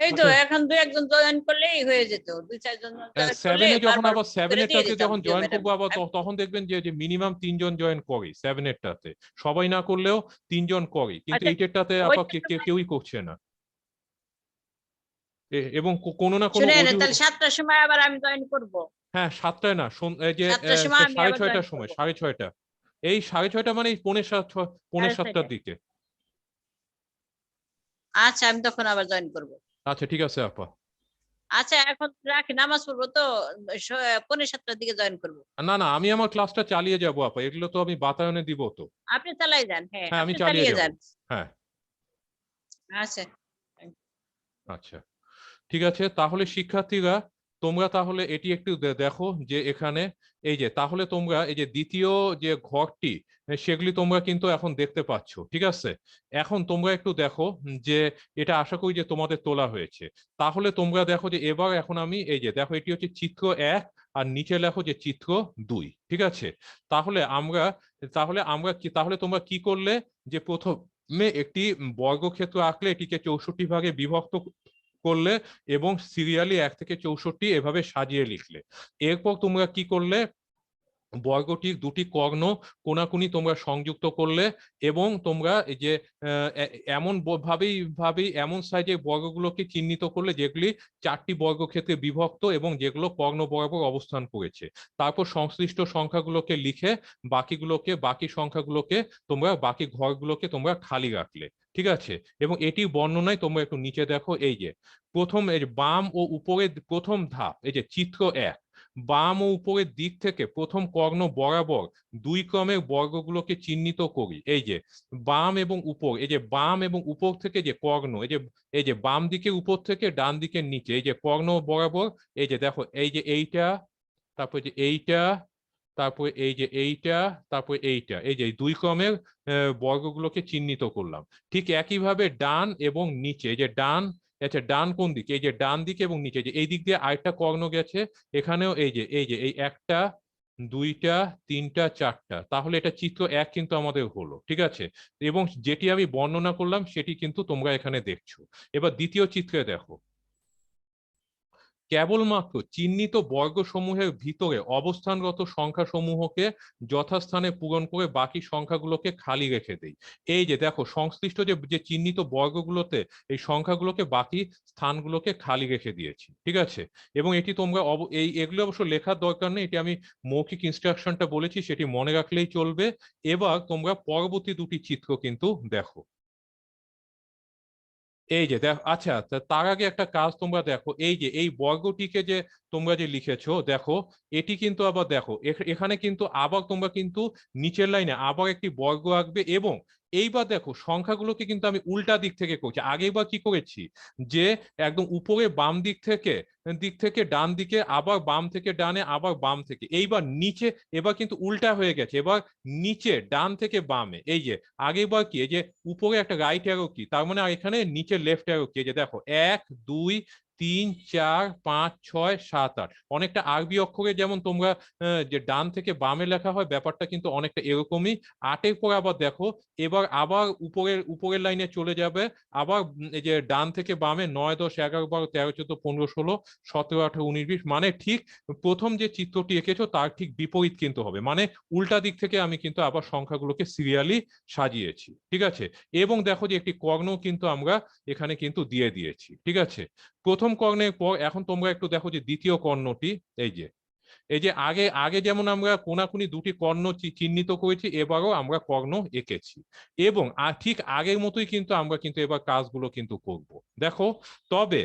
এই তো এখন 2-1 জন জয়েন করলেই হয়ে যেত, 2-4 জন জয়েন করলে 7-এ যখন বারবার আবার করে দিয়ে 7-এরটাতে দিতাম যখন প্রিয় জয়েন ম্যাডাম। করবো আবার তখন দেখবেন যে মিনিমাম 3 জন জয়েন করে 7-এরটাতে, সবাই না করলেও 3 জন করে, কিন্তু আচ্ছা 8-এরটাতে আপা ওইটার সময় কেউই করছে না। এবং কোনো না কোনো শুনেন, তাহলে 7টার সময় আবার আমি জয়েন করব। হ্যাঁ 7টায় না, এই যে 7টার সময় আমি আবার জয়েন 6:30টার সময়, করব। 6:30, এই 6:30 মানে এই 6:45, 6:45টার 6:30 দিকে। আচ্ছা আমি তখন আবার জয়েন করব। আচ্ছা ঠিক আছে আপা। আচ্ছা এখন রাখি, নামাজ পড়বো তো, 6:45টার দিকে জয়েন করব। না না, আমি আমার ক্লাসটা চালিয়ে যাবো আপা, এগুলো তো আমি বাতায়নে দিব তো। আপনি চালাই যান, হ্যাঁ হ্যাঁ আমি আপনি চালিয়ে চালিয়ে যাব। যান। হ্যাঁ আচ্ছা আচ্ছা ঠিক আছে, তাহলে শিক্ষার্থীরা তোমরা তাহলে এটি একটু দেখো যে এখানে এই যে, তাহলে তোমরা এই যে দ্বিতীয় যে ঘরটি সেগুলি তোমরা কিন্তু এখন দেখতে পাচ্ছ, ঠিক আছে। এখন তোমরা একটু দেখো যে এটা আশা করি যে তোমাদের তোলা হয়েছে, তাহলে তোমরা দেখো যে এবার এখন আমি এই যে দেখো এটি হচ্ছে চিত্র 1 আর নিচে লেখো যে চিত্র 2, ঠিক আছে। তাহলে তোমরা কি করলে, যে প্রথমে একটি বর্গক্ষেত্র আঁকলে, এটিকে 64 ভাগে বিভক্ত করলে এবং সিরিয়ালি 1 থেকে 64 এভাবে সাজিয়ে লিখলে। এরপর তোমরা কি করলে, বর্গটির দুটি কর্ণ কোনাকুনি তোমরা সংযুক্ত করলে এবং তোমরা এই যে এমন ভাবেই এমন সাইজের বর্গগুলোকে চিহ্নিত করলে যেগুলি 4টি বর্গক্ষেত্রে বিভক্ত এবং যেগুলো কর্ণ বরাবর অবস্থান করেছে। তারপর সংশ্লিষ্ট সংখ্যাগুলোকে লিখে বাকি সংখ্যাগুলোকে বাকি ঘরগুলোকে তোমরা খালি রাখলে, ঠিক আছে। এবং এটি বর্ণনায় তোমরা একটু নিচে দেখো, এই যে প্রথম এই বাম ও উপরের প্রথম ধাপ, এই যে চিত্র 1, বাম ও উপরের দিক থেকে প্রথম কর্ণ বরাবর 2 ক্রমের বর্গগুলোকে চিহ্নিত করি। এই যে বাম এবং উপর, এই যে বাম এবং উপর থেকে যে কর্ণ, এই যে বাম দিকে উপর থেকে ডান দিকের নিচে, এই যে কর্ণ বরাবর, এই যে দেখো এই যে এইটা, তারপর যে এইটা, তারপর এই যে এইটা, তারপর এইটা, এই যে 2 ক্রমের বর্গগুলোকে চিহ্নিত করলাম। ঠিক একইভাবে ডান এবং নিচে, এই যে ডান, আচ্ছা ডান কোন দিকে, এই যে ডান দিকে এবং নিচে, যে এই দিক দিয়ে আরেকটা কর্ণ গেছে, এখানেও এই 1টা 2টা 3টা 4টা, তাহলে এটা চিত্র 1 কিন্তু আমাদের হলো, ঠিক আছে। এবং যেটি আমি বর্ণনা করলাম সেটি কিন্তু তোমরা এখানে দেখছো। এবার দ্বিতীয় চিত্রে দেখো, কেবলমাত্র চিহ্নিত বর্গসমূহের ভিতরে অবস্থানগত সংখ্যাসমূহকে যথাস্থানে পূরণ করে বাকি সংখ্যাগুলোকে খালি রেখে দেই। এই যে দেখো সংশ্লিষ্ট যে চিহ্নিত বর্গগুলোতে এই সংখ্যাগুলোকে বাকি স্থানগুলোকে খালি রেখে দিয়েছি, ঠিক আছে। এবং এটি তোমরা এগুলো অবশ্য লেখার দরকার নেই, এটি আমি মৌখিক ইনস্ট্রাকশনটা বলেছি, সেটি মনে রাখলেই চলবে। এবার তোমরা পরবর্তী দুটি চিত্র কিন্তু দেখো। এই যে দেখো, আচ্ছা তার আগে একটা কাজ তোমরা দেখো, এই যে এই বর্গটিকে যে তোমরা যে লিখেছো দেখো, এটি কিন্তু আবার দেখো এখানে কিন্তু আবার তোমরা কিন্তু নিচের লাইনে আবার একটি বর্গ আঁকবে এবং এইবার দেখো সংখ্যাগুলোকে কিন্তু আমি উল্টা দিক থেকে করছি। আগেবার কি করেছি, যে একদম উপরে বাম দিক থেকে ডান দিকে, আবার বাম থেকে ডানে, আবার বাম থেকে, এইবার নিচে, এবার কিন্তু উল্টা হয়ে গেছে, এবার নিচে ডান থেকে বামে। এই যে আগেবার কি, এই যে উপরে একটা রাইট অ্যারো কি, তার মানে এখানে নিচে লেফট অ্যারো কি, এই যে দেখো 1 2 3 4 5 6 7 8, অনেকটা আরবি অক্ষরে যেমন তোমরা যে ডান থেকে বামে লেখা হয়, ব্যাপারটা কিন্তু অনেকটা এরকমই। 8-এর পর আবার দেখো, এবার আবার উপরের লাইনে চলে যাবে, আবার এই যে ডান থেকে বামে 9 10 11 12 13 14 15 16 17 18 19 20, মানে ঠিক প্রথম যে চিত্রটি এঁকেছো তার ঠিক বিপরীত কিন্তু হবে, মানে উল্টা দিক থেকে আমি কিন্তু আবার সংখ্যাগুলোকে সিরিয়ালি সাজিয়েছি, ঠিক আছে। এবং দেখো যে একটি কর্ণ কিন্তু আমরা এখানে কিন্তু দিয়ে দিয়েছি, ঠিক আছে। প্রথম কর্ণের পর এখন তোমরা একটু দেখো যে দ্বিতীয় কর্ণটি, এই যে এই যে আগে আগে যেমন আমরা কোনাকুনি দুটি কর্ণ চিহ্নিত করেছি, এবারও আমরা কর্ণ এঁকেছি এবং ঠিক আগের মতোই কিন্তু আমরা কিন্তু এবার কাজগুলো কিন্তু করব। দেখো, তবে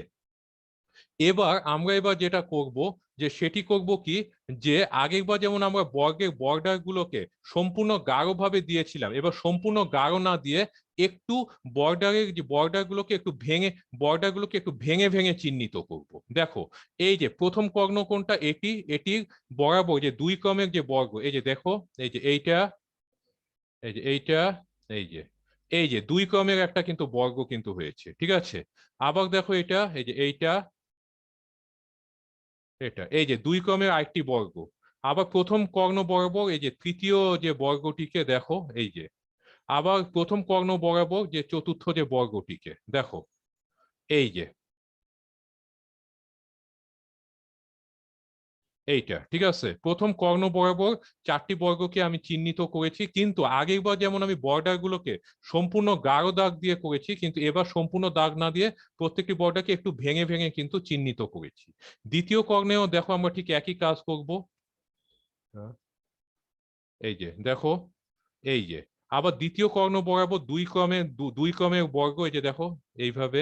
আমরা যেটা করব যে সেটি করব কি, যে আগেরবার যেমন আমরা বর্গের বর্ডার গুলোকে সম্পূর্ণ গাঢ় ভাবে দিয়েছিলাম, এবার সম্পূর্ণ গাঢ় না দিয়ে একটু বর্ডারের যে বর্ডার গুলোকে একটু ভেঙে ভেঙে চিহ্নিত করব। দেখো, এই যে প্রথম কর্ণ কোনটা, এটির বরাবর যে দুই ক্রমের যে বর্গ, এই যে দেখো, এই যে এইটা, এই যে এইটা, এই যে দুই ক্রমের একটা কিন্তু বর্গ কিন্তু হয়েছে, ঠিক আছে। আবার দেখো এটা, এই যে এইটা, এই যে দুই ক্রমের আরেকটি বর্গ। আবার প্রথম কর্ণ বরাবর এই যে তৃতীয় যে বর্গটিকে দেখো, এই যে আবার প্রথম কর্ণ বরাবর যে চতুর্থ যে বর্গটিকে দেখো, এই যে এইটা, ঠিক আছে। প্রথম কর্ণ বরাবর চারটি বর্গকে আমি চিহ্নিত করেছি, কিন্তু আগেরবার যেমন আমি বর্ডার গুলোকে সম্পূর্ণ গাঢ় দাগ দিয়ে করেছি, কিন্তু এবার সম্পূর্ণ দাগ না দিয়ে প্রত্যেকটি বর্ডারকে একটু ভেঙে ভেঙে কিন্তু চিহ্নিত করেছি। দ্বিতীয় কর্ণেও দেখো আমরা ঠিক একই কাজ করব। এই যে দেখো, এই যে আবার দ্বিতীয় কর্ণ বরাবর দুই ক্রমের বর্গ, এই যে দেখো, এইভাবে,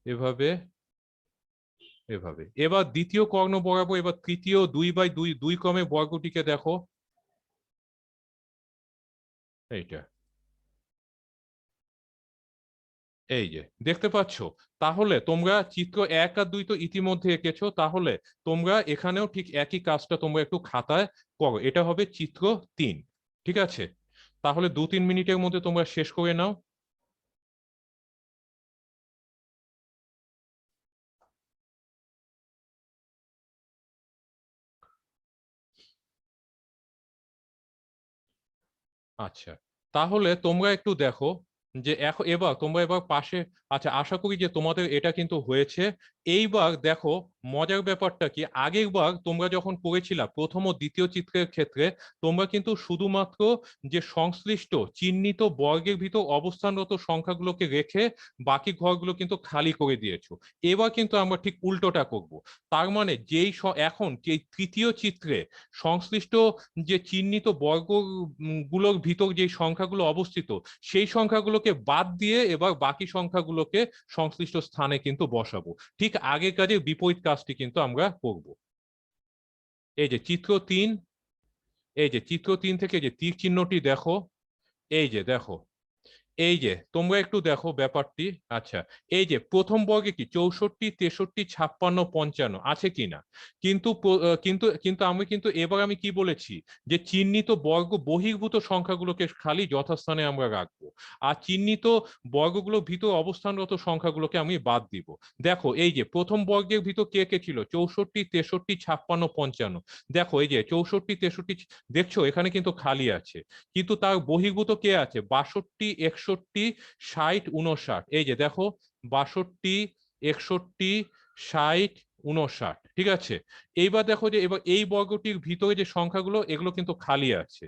এভাবে, এভাবে। এবার দ্বিতীয় কর্ণ বরাবর এবার তৃতীয় 2/2 দুই ক্রমের বর্গটিকে দেখো, এইটা, এই যে দেখতে পাচ্ছ। তাহলে তোমরা চিত্র 1 আর 2 তো ইতিমধ্যে এঁকেছো, তাহলে তোমরা এখানেও ঠিক একই কাজটা তোমরা একটু খাতায় করো। এটা হবে চিত্র 3, ঠিক আছে। তাহলে 2-3 মিনিটের মধ্যে তোমরা শেষ করে নাও। আচ্ছা, তাহলে তোমরা একটু দেখো যে এবার পাশে, আচ্ছা, আশা করি যে তোমাদের এটা কিন্তু হয়েছে। এইবার দেখো, মজার ব্যাপারটা কি, আগের বার তোমরা যখন করেছিলা প্রথম ও দ্বিতীয় চিত্রের ক্ষেত্রে তোমরা কিন্তু শুধুমাত্র যে সংশ্লিষ্ট চিহ্নিত বর্গের ভিতর অবস্থানরত সংখ্যাগুলোকে রেখে বাকি ঘরগুলো কিন্তু খালি করে দিয়েছো। এবার কিন্তু আমরা ঠিক উল্টোটা করব। তার মানে এখন যে তৃতীয় চিত্রে সংশ্লিষ্ট যে চিহ্নিত বর্গ গুলোর ভিতর যে সংখ্যাগুলো অবস্থিত, সেই সংখ্যাগুলোকে বাদ দিয়ে এবার বাকি সংখ্যাগুলোকে সংশ্লিষ্ট স্থানে কিন্তু বসাবো। ঠিক আগের কাজের বিপরীত কাজটি কিন্তু আমরা করব। এই যে চিত্র 3, থেকে যে তীর চিহ্নটি দেখো, এই যে দেখো, এই যে তোমরা একটু দেখো ব্যাপারটি। আচ্ছা, এই যে প্রথম বর্গে কি 64, 63, 56, 55 আছে কিনা, কিন্তু কিন্তু আমি কি বলেছি, যে চিহ্নিত বর্গ বহির্ভূত সংখ্যাগুলোকে খালি যথাস্থানে আমরা রাখবো, আর চিহ্নিত বর্গগুলোর ভিতর অবস্থানরত সংখ্যাগুলোকে আমি বাদ দিব। দেখো, এই যে প্রথম বর্গের ভিতর কে কে ছিল, 64, 63, 56, 55। দেখো, এই যে 64, 63 দেখছো এখানে কিন্তু খালি আছে, কিন্তু তার বহির্ভূত কে আছে, 62, 61, 60, 59। এই যে দেখো, 62, 61, 60, 59, ঠিক আছে। এইবার দেখো যে এবার এই বর্গটির ভিতরে যে সংখ্যাগুলো এগুলো কিন্তু খালি আছে।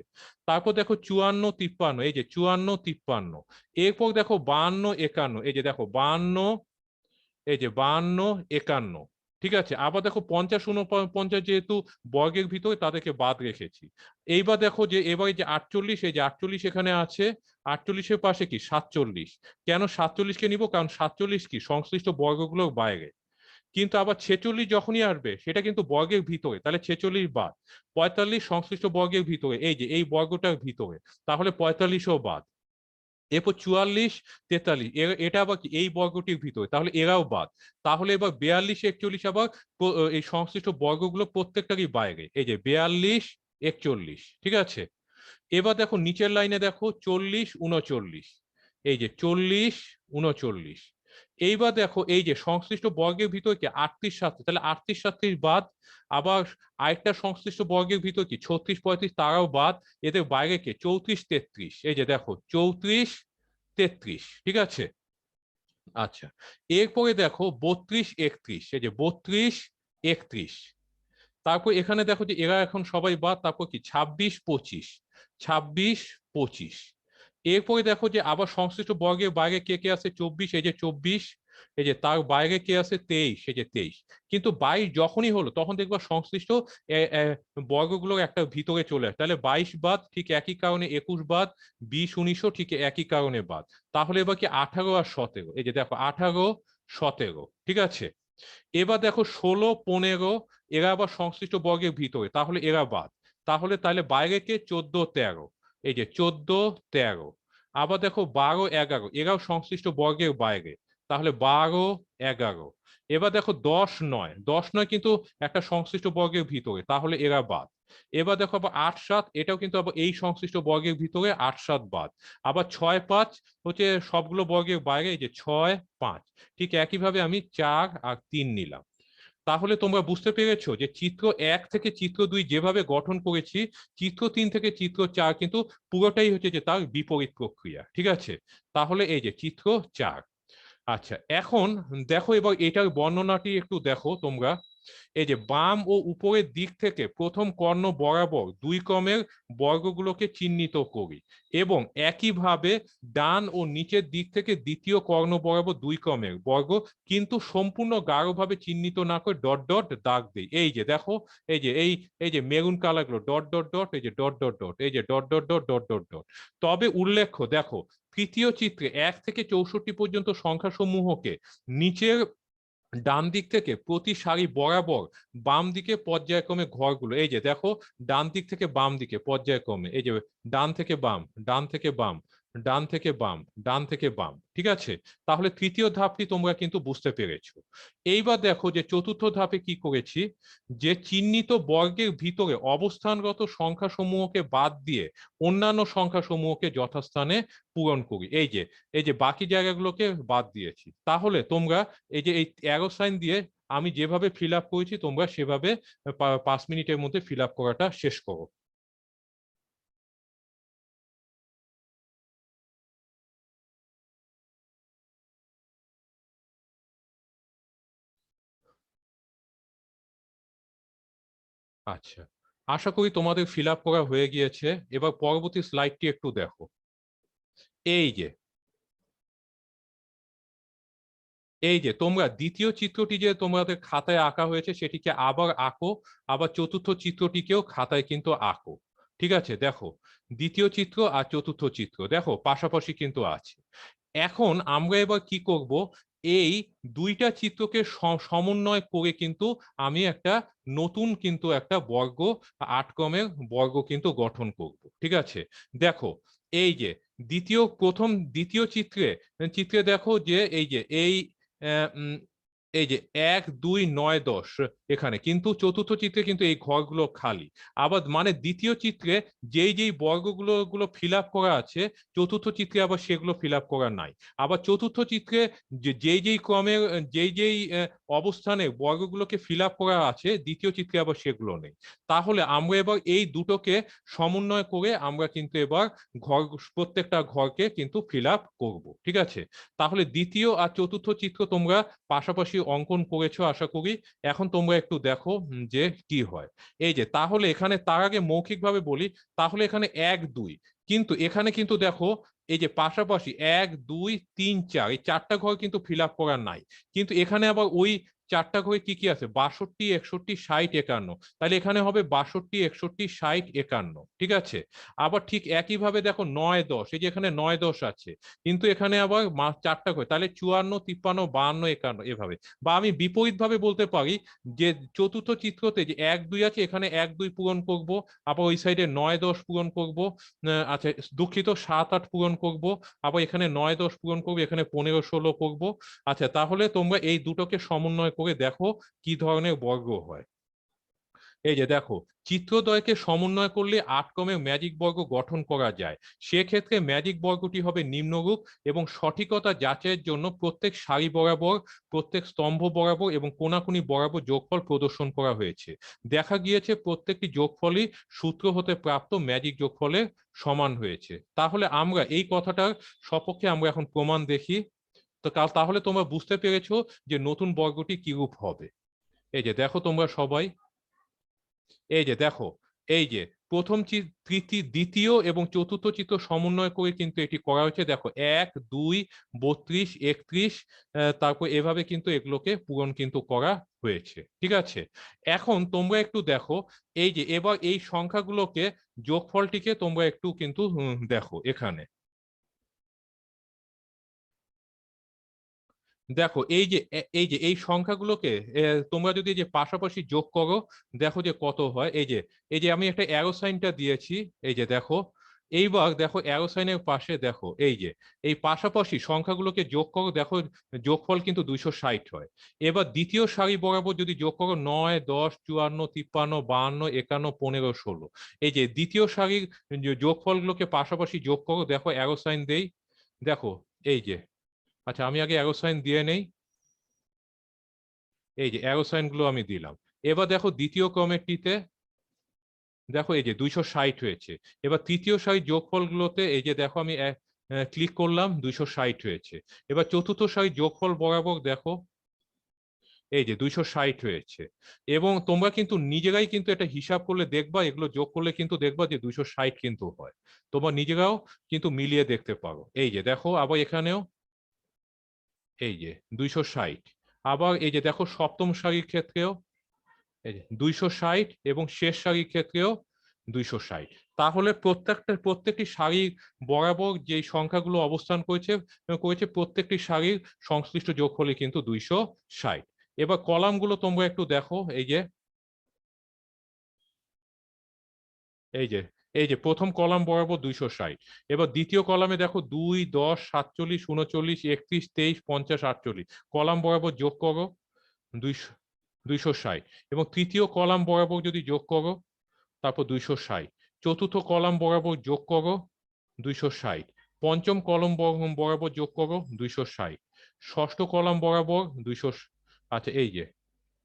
তারপর দেখো 54, 53, এই যে 54, 53। এরপর দেখো 52, 51, এই যে দেখো 52, এই যে 52, 51, ঠিক আছে। আবার দেখো 50, 49 যেহেতু বর্গের ভিতরে তাদেরকে বাদ রেখেছি। এইবার দেখো যে এবার যে 48, এই যে 48 এখানে আছে, 48-এর পাশে কি 47। কেন 47-কে নিব, কারণ 47 কি সংশ্লিষ্ট বর্গগুলোর বাইরে। কিন্তু আবার 46 যখনই আসবে সেটা কিন্তু বর্গের ভিতরে, তাহলে 46 বাদ। 45 সংশ্লিষ্ট বর্গের ভিতরে, এই যে এই বর্গটার ভিতরে, তাহলে 45ও বাদ। এরপর 44, 43 এটা আবার কি এই বর্গটির ভিতরে, তাহলে এরাও বাদ। তাহলে এবার 42, 41 আবার এই সংশ্লিষ্ট বর্গগুলো প্রত্যেকটারই বাইরে, এই যে 42, 41, ঠিক আছে। এবার দেখো নিচের লাইনে দেখো 40, 39, এই যে 40, 39। এইবার দেখো এই যে সংশ্লিষ্ট বর্গের ভিতর কি 38, 37, তাহলে 38, 37 বাদ। আবার আরেকটা সংশ্লিষ্ট বর্গের ভিতর কি 36, 35, তারাও বাদ। এদের বাইরে কে 34, 33, এই যে দেখো 34, 33, ঠিক আছে। আচ্ছা, এরপরে দেখো 32, 31, এই যে 32, 31। তারপর এখানে দেখো যে এরা এখন সবাই বাদ। তারপর কি 26, 25, 26, 25। এরপরে দেখো যে আবার সংশ্লিষ্ট বর্গের বাইরে কে কে আছে 24, এই যে 24। এই যে তার বাইরে কে আছে 23, এই যে 23, কিন্তু 22 যখনই হলো তখন দেখবা সংশ্লিষ্ট বর্গগুলোর একটা ভিতরে চলে আসে, তাহলে 22 বাদ ঠিক একই কারণে, 21 বাদ, 20 19 ঠিক একই কারণে বাদ। তাহলে এবার কি 18 আর 17, এই যে দেখো 18 17, ঠিক আছে। এবার দেখো 16 15 এরা আবার সংশ্লিষ্ট বর্গের ভিতরে, তাহলে এরা বাদ। তাহলে বাইরে কে 14 13, এই যে 14 13। আবার দেখো 12 11 এরাও সংশ্লিষ্ট বর্গের বাইরে, তাহলে 12 11। এবার দেখো 10 9, 10 9 কিন্তু একটা সংশ্লিষ্ট বর্গের ভিতরে, তাহলে এরা বাদ। এবার দেখো আবার 8 7, এটাও কিন্তু আবার এই সংশ্লিষ্ট বর্গের ভিতরে, 8 7 বাদ। আবার 6 5 হচ্ছে সবগুলো বর্গের বাইরে, এই যে 6 5। ঠিক একইভাবে আমি 4 আর 3 নিলাম। তাহলে তোমরা বুঝতে পেরেছো যে চিত্র 1 থেকে চিত্র 2 যেভাবে গঠন করেছি, চিত্র 3 থেকে চিত্র 4 কিন্তু পুরোটাই হচ্ছে যে তার বিপরীত প্রক্রিয়া, ঠিক আছে। তাহলে এই যে চিত্র 4। আচ্ছা, এখন দেখো এবার এটার বর্ণনাটি একটু দেখো তোমরা। এই যে বাম ও উপরের দিক থেকে প্রথম কর্ণ বরাবর দুই ক্রমের বর্গগুলোকে চিহ্নিত করি, এবং একইভাবে ডান ও নিচের দিক থেকে দ্বিতীয় কর্ণ বরাবর দুই ক্রমের বর্গ কিন্তু সম্পূর্ণ গাঢ়ভাবে চিহ্নিত না করে ডট ডট দাগ দিই। এই যে দেখো, এই যে এই যে মেরুন কালার গুলো ডট ডট ডট, এই যে ডট ডট ডট, এই যে dot dot dot dot dot dot. তবে উল্লেখ্য দেখো, তৃতীয় চিত্রে 1 থেকে 64 পর্যন্ত সংখ্যা সমূহকে নিচের ডান দিক থেকে প্রতি সারি বরাবর বাম দিকে পর্যায়ক্রমে ঘরগুলো, এই যে দেখো ডান দিক থেকে বাম দিকে পর্যায়ক্রমে, এই যে ডান থেকে বাম, ডান থেকে বাম, ডান থেকে বাম, ডান থেকে বাম, ঠিক আছে। তাহলে তৃতীয় ধাপটি তোমরা কিন্তু বুঝতে পেরেছো। এইবার দেখো যে চতুর্থ ধাপে কি করেছি, যে চিহ্নিত বর্গের ভিতরে অবস্থানগত সংখ্যা সমূহকে বাদ দিয়ে অন্যান্য সংখ্যা সমূহকে যথাস্থানে পূরণ করি। এই যে বাকি জায়গাগুলোকে বাদ দিয়েছি। তাহলে তোমরা এই যে এই অ্যারো সাইন দিয়ে আমি যেভাবে ফিল আপ করেছি, তোমরা সেভাবে 5 মিনিটের মধ্যে ফিল আপ করাটা শেষ করো। আচ্ছা, আশা করি তোমাদের ফিল আপ করা হয়ে গিয়েছে। এবার পরবর্তী স্লাইডটি একটু দেখো। এই যে তোমরা দ্বিতীয় চিত্রটি যে তোমাদের খাতায় আঁকা হয়েছে সেটিকে আবার আঁকো, আবার চতুর্থ চিত্রটিকেও খাতায় কিন্তু আঁকো, ঠিক আছে। দেখো দ্বিতীয় চিত্র আর চতুর্থ চিত্র দেখো পাশাপাশি কিন্তু আছে। এখন আমরা এবার কি করব, এই দুইটা চিত্রকে সমন্বয় করে কিন্তু আমি একটা নতুন কিন্তু একটা বর্গ, 8 ক্রমের বর্গ কিন্তু গঠন করব, ঠিক আছে। দেখো এই যে দ্বিতীয় চিত্রে চিত্রে দেখো যে এই যে আহ, উম, এই যে 1 2 9 10 এখানে, কিন্তু চতুর্থ চিত্রে কিন্তু এই ঘরগুলো খালি। আবার মানে দ্বিতীয় চিত্রে যেই বর্গগুলো ফিল আপ করা আছে, চতুর্থ চিত্রে আবার সেগুলো ফিল আপ করা নাই। আবার চতুর্থ চিত্রে যেই ক্রমে যেই অবস্থানে বর্গগুলোকে ফিল আপ করা আছে, দ্বিতীয় চিত্রে আবার সেগুলো নেই। তাহলে আমরা এবার এই দুটোকে সমন্বয় করে আমরা কিন্তু এবার ঘর, প্রত্যেকটা ঘরকে কিন্তু ফিল আপ করবো, ঠিক আছে। তাহলে দ্বিতীয় আর চতুর্থ চিত্র তোমরা পাশাপাশি অঙ্কন করেছো আশা করি। এখন তোমরা একটু দেখো যে কি হয়। এই যে তাহলে এখানে তার আগে মৌখিকভাবে বলি, তাহলে এখানে 1 2, কিন্তু এখানে কিন্তু দেখো এই যে পাশাপাশি 1 2 3 4 এই চারটা ঘর কিন্তু ফিল আপ করার নাই। কিন্তু এখানে আবার ওই চারটা ঘরে কি কি আছে, 62 61 60 51, তাহলে এখানে হবে 62 61 60 51, ঠিক আছে। আবার ঠিক একইভাবে দেখো 9 10, এই যে এখানে 9 10 আছে, কিন্তু এখানে আবার চারটা ঘর, তাহলে 54 53 52 51 এভাবে। বা আমি বিপরীত ভাবে বলতে পারি যে চতুর্থ চিত্রতে যে 1 2 আছে, এখানে 1 2 পূরণ করব, আবার ওই সাইডে 9 10 পূরণ করব, আচ্ছা দুঃখিত 7 8 পূরণ করব, আবার এখানে 9 10 পূরণ করব, এখানে 15 16 করব। আচ্ছা, তাহলে তোমরা এই দুটোকে সমন্বয় করে দেখো কি ধরনের বর্গ হয়। এই যে দেখো, চিত্রদ্বয়কে সমন্বয় করলে 8 ক্রমের ম্যাজিক বর্গ গঠন করা যায়। সেক্ষেত্রে ম্যাজিক বর্গটি হবে নিম্নরূপ, এবং সঠিকতা যাচাইয়ের জন্য প্রত্যেক সারি বরাবর, প্রত্যেক স্তম্ভ বরাবর এবং কোনাকুনি বরাবর যোগফল প্রদর্শন করা হয়েছে। দেখা গিয়েছে প্রত্যেকটি যোগফলই সূত্র হতে প্রাপ্ত ম্যাজিক যোগফলের সমান হয়েছে। তাহলে আমরা এই কথাটার সপক্ষে আমরা এখন প্রমাণ দেখি। তো তাহলে তোমরা বুঝতে পেরেছো যে নতুন বর্গটি কিরূপ হবে। এই যে দেখো তোমরা সবাই, এই যে দেখো, এই যে প্রথম তৃতীয় দ্বিতীয় এবং চতুর্থ চিত্র সমন্বয় করে কিন্তু এটি করা হয়েছে। দেখো 1 2 32 31, তারপর এভাবে কিন্তু এগুলোকে পূরণ কিন্তু করা হয়েছে। ঠিক আছে, এখন তোমরা একটু দেখো এই যে এবার এই সংখ্যাগুলোকে যোগফলটিকে তোমরা একটু কিন্তু দেখো এখানে দেখো এই যে এই সংখ্যাগুলোকে তোমরা যদি এই যে পাশাপাশি যোগ করো দেখো যে কত হয়। এই যে আমি একটা অ্যারো সাইনটা দিয়েছি, এই যে দেখো। এইবার দেখো অ্যারো সাইনের পাশে দেখো এই যে এই পাশাপাশি সংখ্যাগুলোকে যোগ করো, দেখো যোগফল কিন্তু 260 হয়। এবার দ্বিতীয় সারি বরাবর যদি যোগ করো 9 10 54 53 52 51 15 16, এই যে দ্বিতীয় সারির যোগফলগুলোকে পাশাপাশি যোগ করো, দেখো অ্যারো সাইন দেই, দেখো এই যে। আচ্ছা আমি আগে অ্যারো সাইন দিয়ে নেই, এই যে অ্যারো সাইন গুলো আমি দিলাম। এবার দেখো দ্বিতীয় ক্রমেরটিতে দেখো এই যে 260 হয়েছে। এবার তৃতীয় সারির যোগফল গুলোতে এই যে দেখো আমি ক্লিক করলাম, 260 হয়েছে। এবার চতুর্থ সারির যোগফল বরাবর দেখো এই যে 260 হয়েছে। এবং তোমরা কিন্তু নিজেরাই কিন্তু এটা হিসাব করলে দেখবা, এগুলো যোগ করলে কিন্তু দেখবা যে 260 কিন্তু হয়। তোমরা নিজেরাও কিন্তু মিলিয়ে দেখতে পারো। এই যে দেখো আবার এখানেও এই যে 260। আবার এই যে দেখো সপ্তম সারির ক্ষেত্রেও এই যে 260 এবং শেষ সারির ক্ষেত্রেও 260। তাহলে প্রত্যেকটি সারি বরাবর যে সংখ্যাগুলো অবস্থান করেছে করেছে প্রত্যেকটি সারির সংশ্লিষ্ট যোগফলই কিন্তু 260। এবার কলামগুলো তোমরা একটু দেখো, এই যে এই যে প্রথম কলাম বরাবর 260। এবার দ্বিতীয় কলামে দেখো 2 10 47 39 31 23 50 48 কলাম বরাবর যোগ করো 260। এবং তৃতীয় কলাম বরাবর যদি যোগ করো তারপর 260, চতুর্থ কলাম বরাবর যোগ করো 260, পঞ্চম কলম বরাবর যোগ করো 260, ষষ্ঠ কলাম বরাবর 200, আচ্ছা এই যে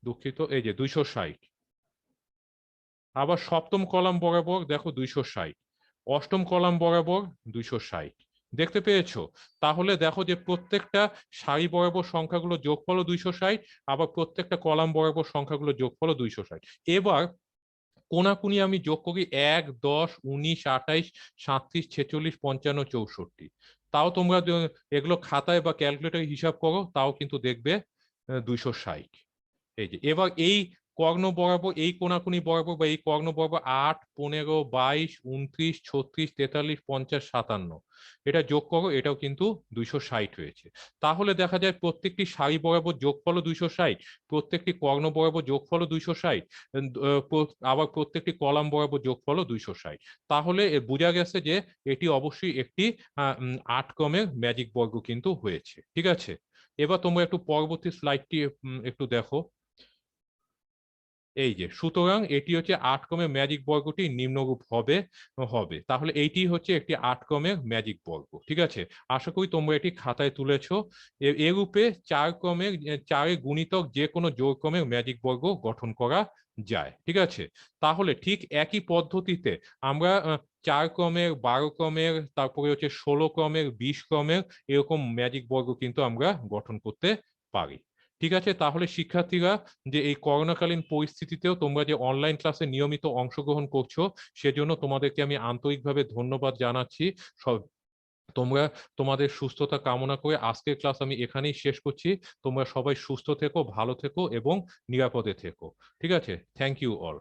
দুঃখিত এই যে 260। আবার সপ্তম কলাম বরাবর দেখো 260, অষ্টম কলাম বরাবর 260। দেখতে পেয়েছো? তাহলে দেখো যে প্রত্যেকটা সারি বরাবর সংখ্যাগুলো যোগফল 260, আবার প্রত্যেকটা কলাম বরাবর সংখ্যাগুলো যোগফল 260। এবার কোনাকুনি আমি যোগ করি 1 10 19 28 37 46 55 64, তাও তোমরা এগুলো খাতায় বা ক্যালকুলেটরে হিসাব করো, তাও কিন্তু দেখবে 260। এই যে এবার এই কর্ণ বরাবর এই কোনাকুনি বরাবর বা এই কর্ণ বরাবর 8 15 22 29 36 43 50 57 এটা যোগ করো, এটাও কিন্তু 260 হয়েছে। তাহলে দেখা যায় প্রত্যেকটি সারি বরাবর যোগফল 260, প্রত্যেকটি কর্ণ বরাবর যোগফল 260, আবার প্রত্যেকটি কলাম বরাবর যোগফল 260। তাহলে বোঝা গেছে যে এটি অবশ্যই একটি 8 ক্রমের ম্যাজিক বর্গ কিন্তু হয়েছে। ঠিক আছে, এবার তোমরা একটু পরবর্তী স্লাইডটি একটু দেখো। এই যে সুতরাং এটি হচ্ছে 8 ক্রমের ম্যাজিক বর্গটি নিম্নরূপ হবে তাহলে এইটি হচ্ছে একটি 8 ক্রমের ম্যাজিক বর্গ। ঠিক আছে, আশা করি তোমরা এটি খাতায় তুলেছো। এরূপে 4 ক্রমের 4 গুণিতক যে কোনো জোড় ক্রমের ম্যাজিক বর্গ গঠন করা যায়। ঠিক আছে, তাহলে ঠিক একই পদ্ধতিতে আমরা 4 ক্রমের 12 ক্রমের তারপরে হচ্ছে 16 ক্রমের 20 ক্রমের এরকম ম্যাজিক বর্গ কিন্তু আমরা গঠন করতে পারি। ঠিক আছে, তাহলে শিক্ষার্থীরা যে এই করোনাকালীন পরিস্থিতিতেও তোমরা যে অনলাইন ক্লাসে নিয়মিত অংশগ্রহণ করছো সেজন্য তোমাদেরকে আমি আন্তরিকভাবে ধন্যবাদ জানাচ্ছি। সব তোমরা তোমাদের সুস্থতা কামনা করে আজকের ক্লাস আমি এখানেই শেষ করছি। তোমরা সবাই সুস্থ থেকো, ভালো থেকো এবং নিরাপদে থেকো। ঠিক আছে, থ্যাংক ইউ অল।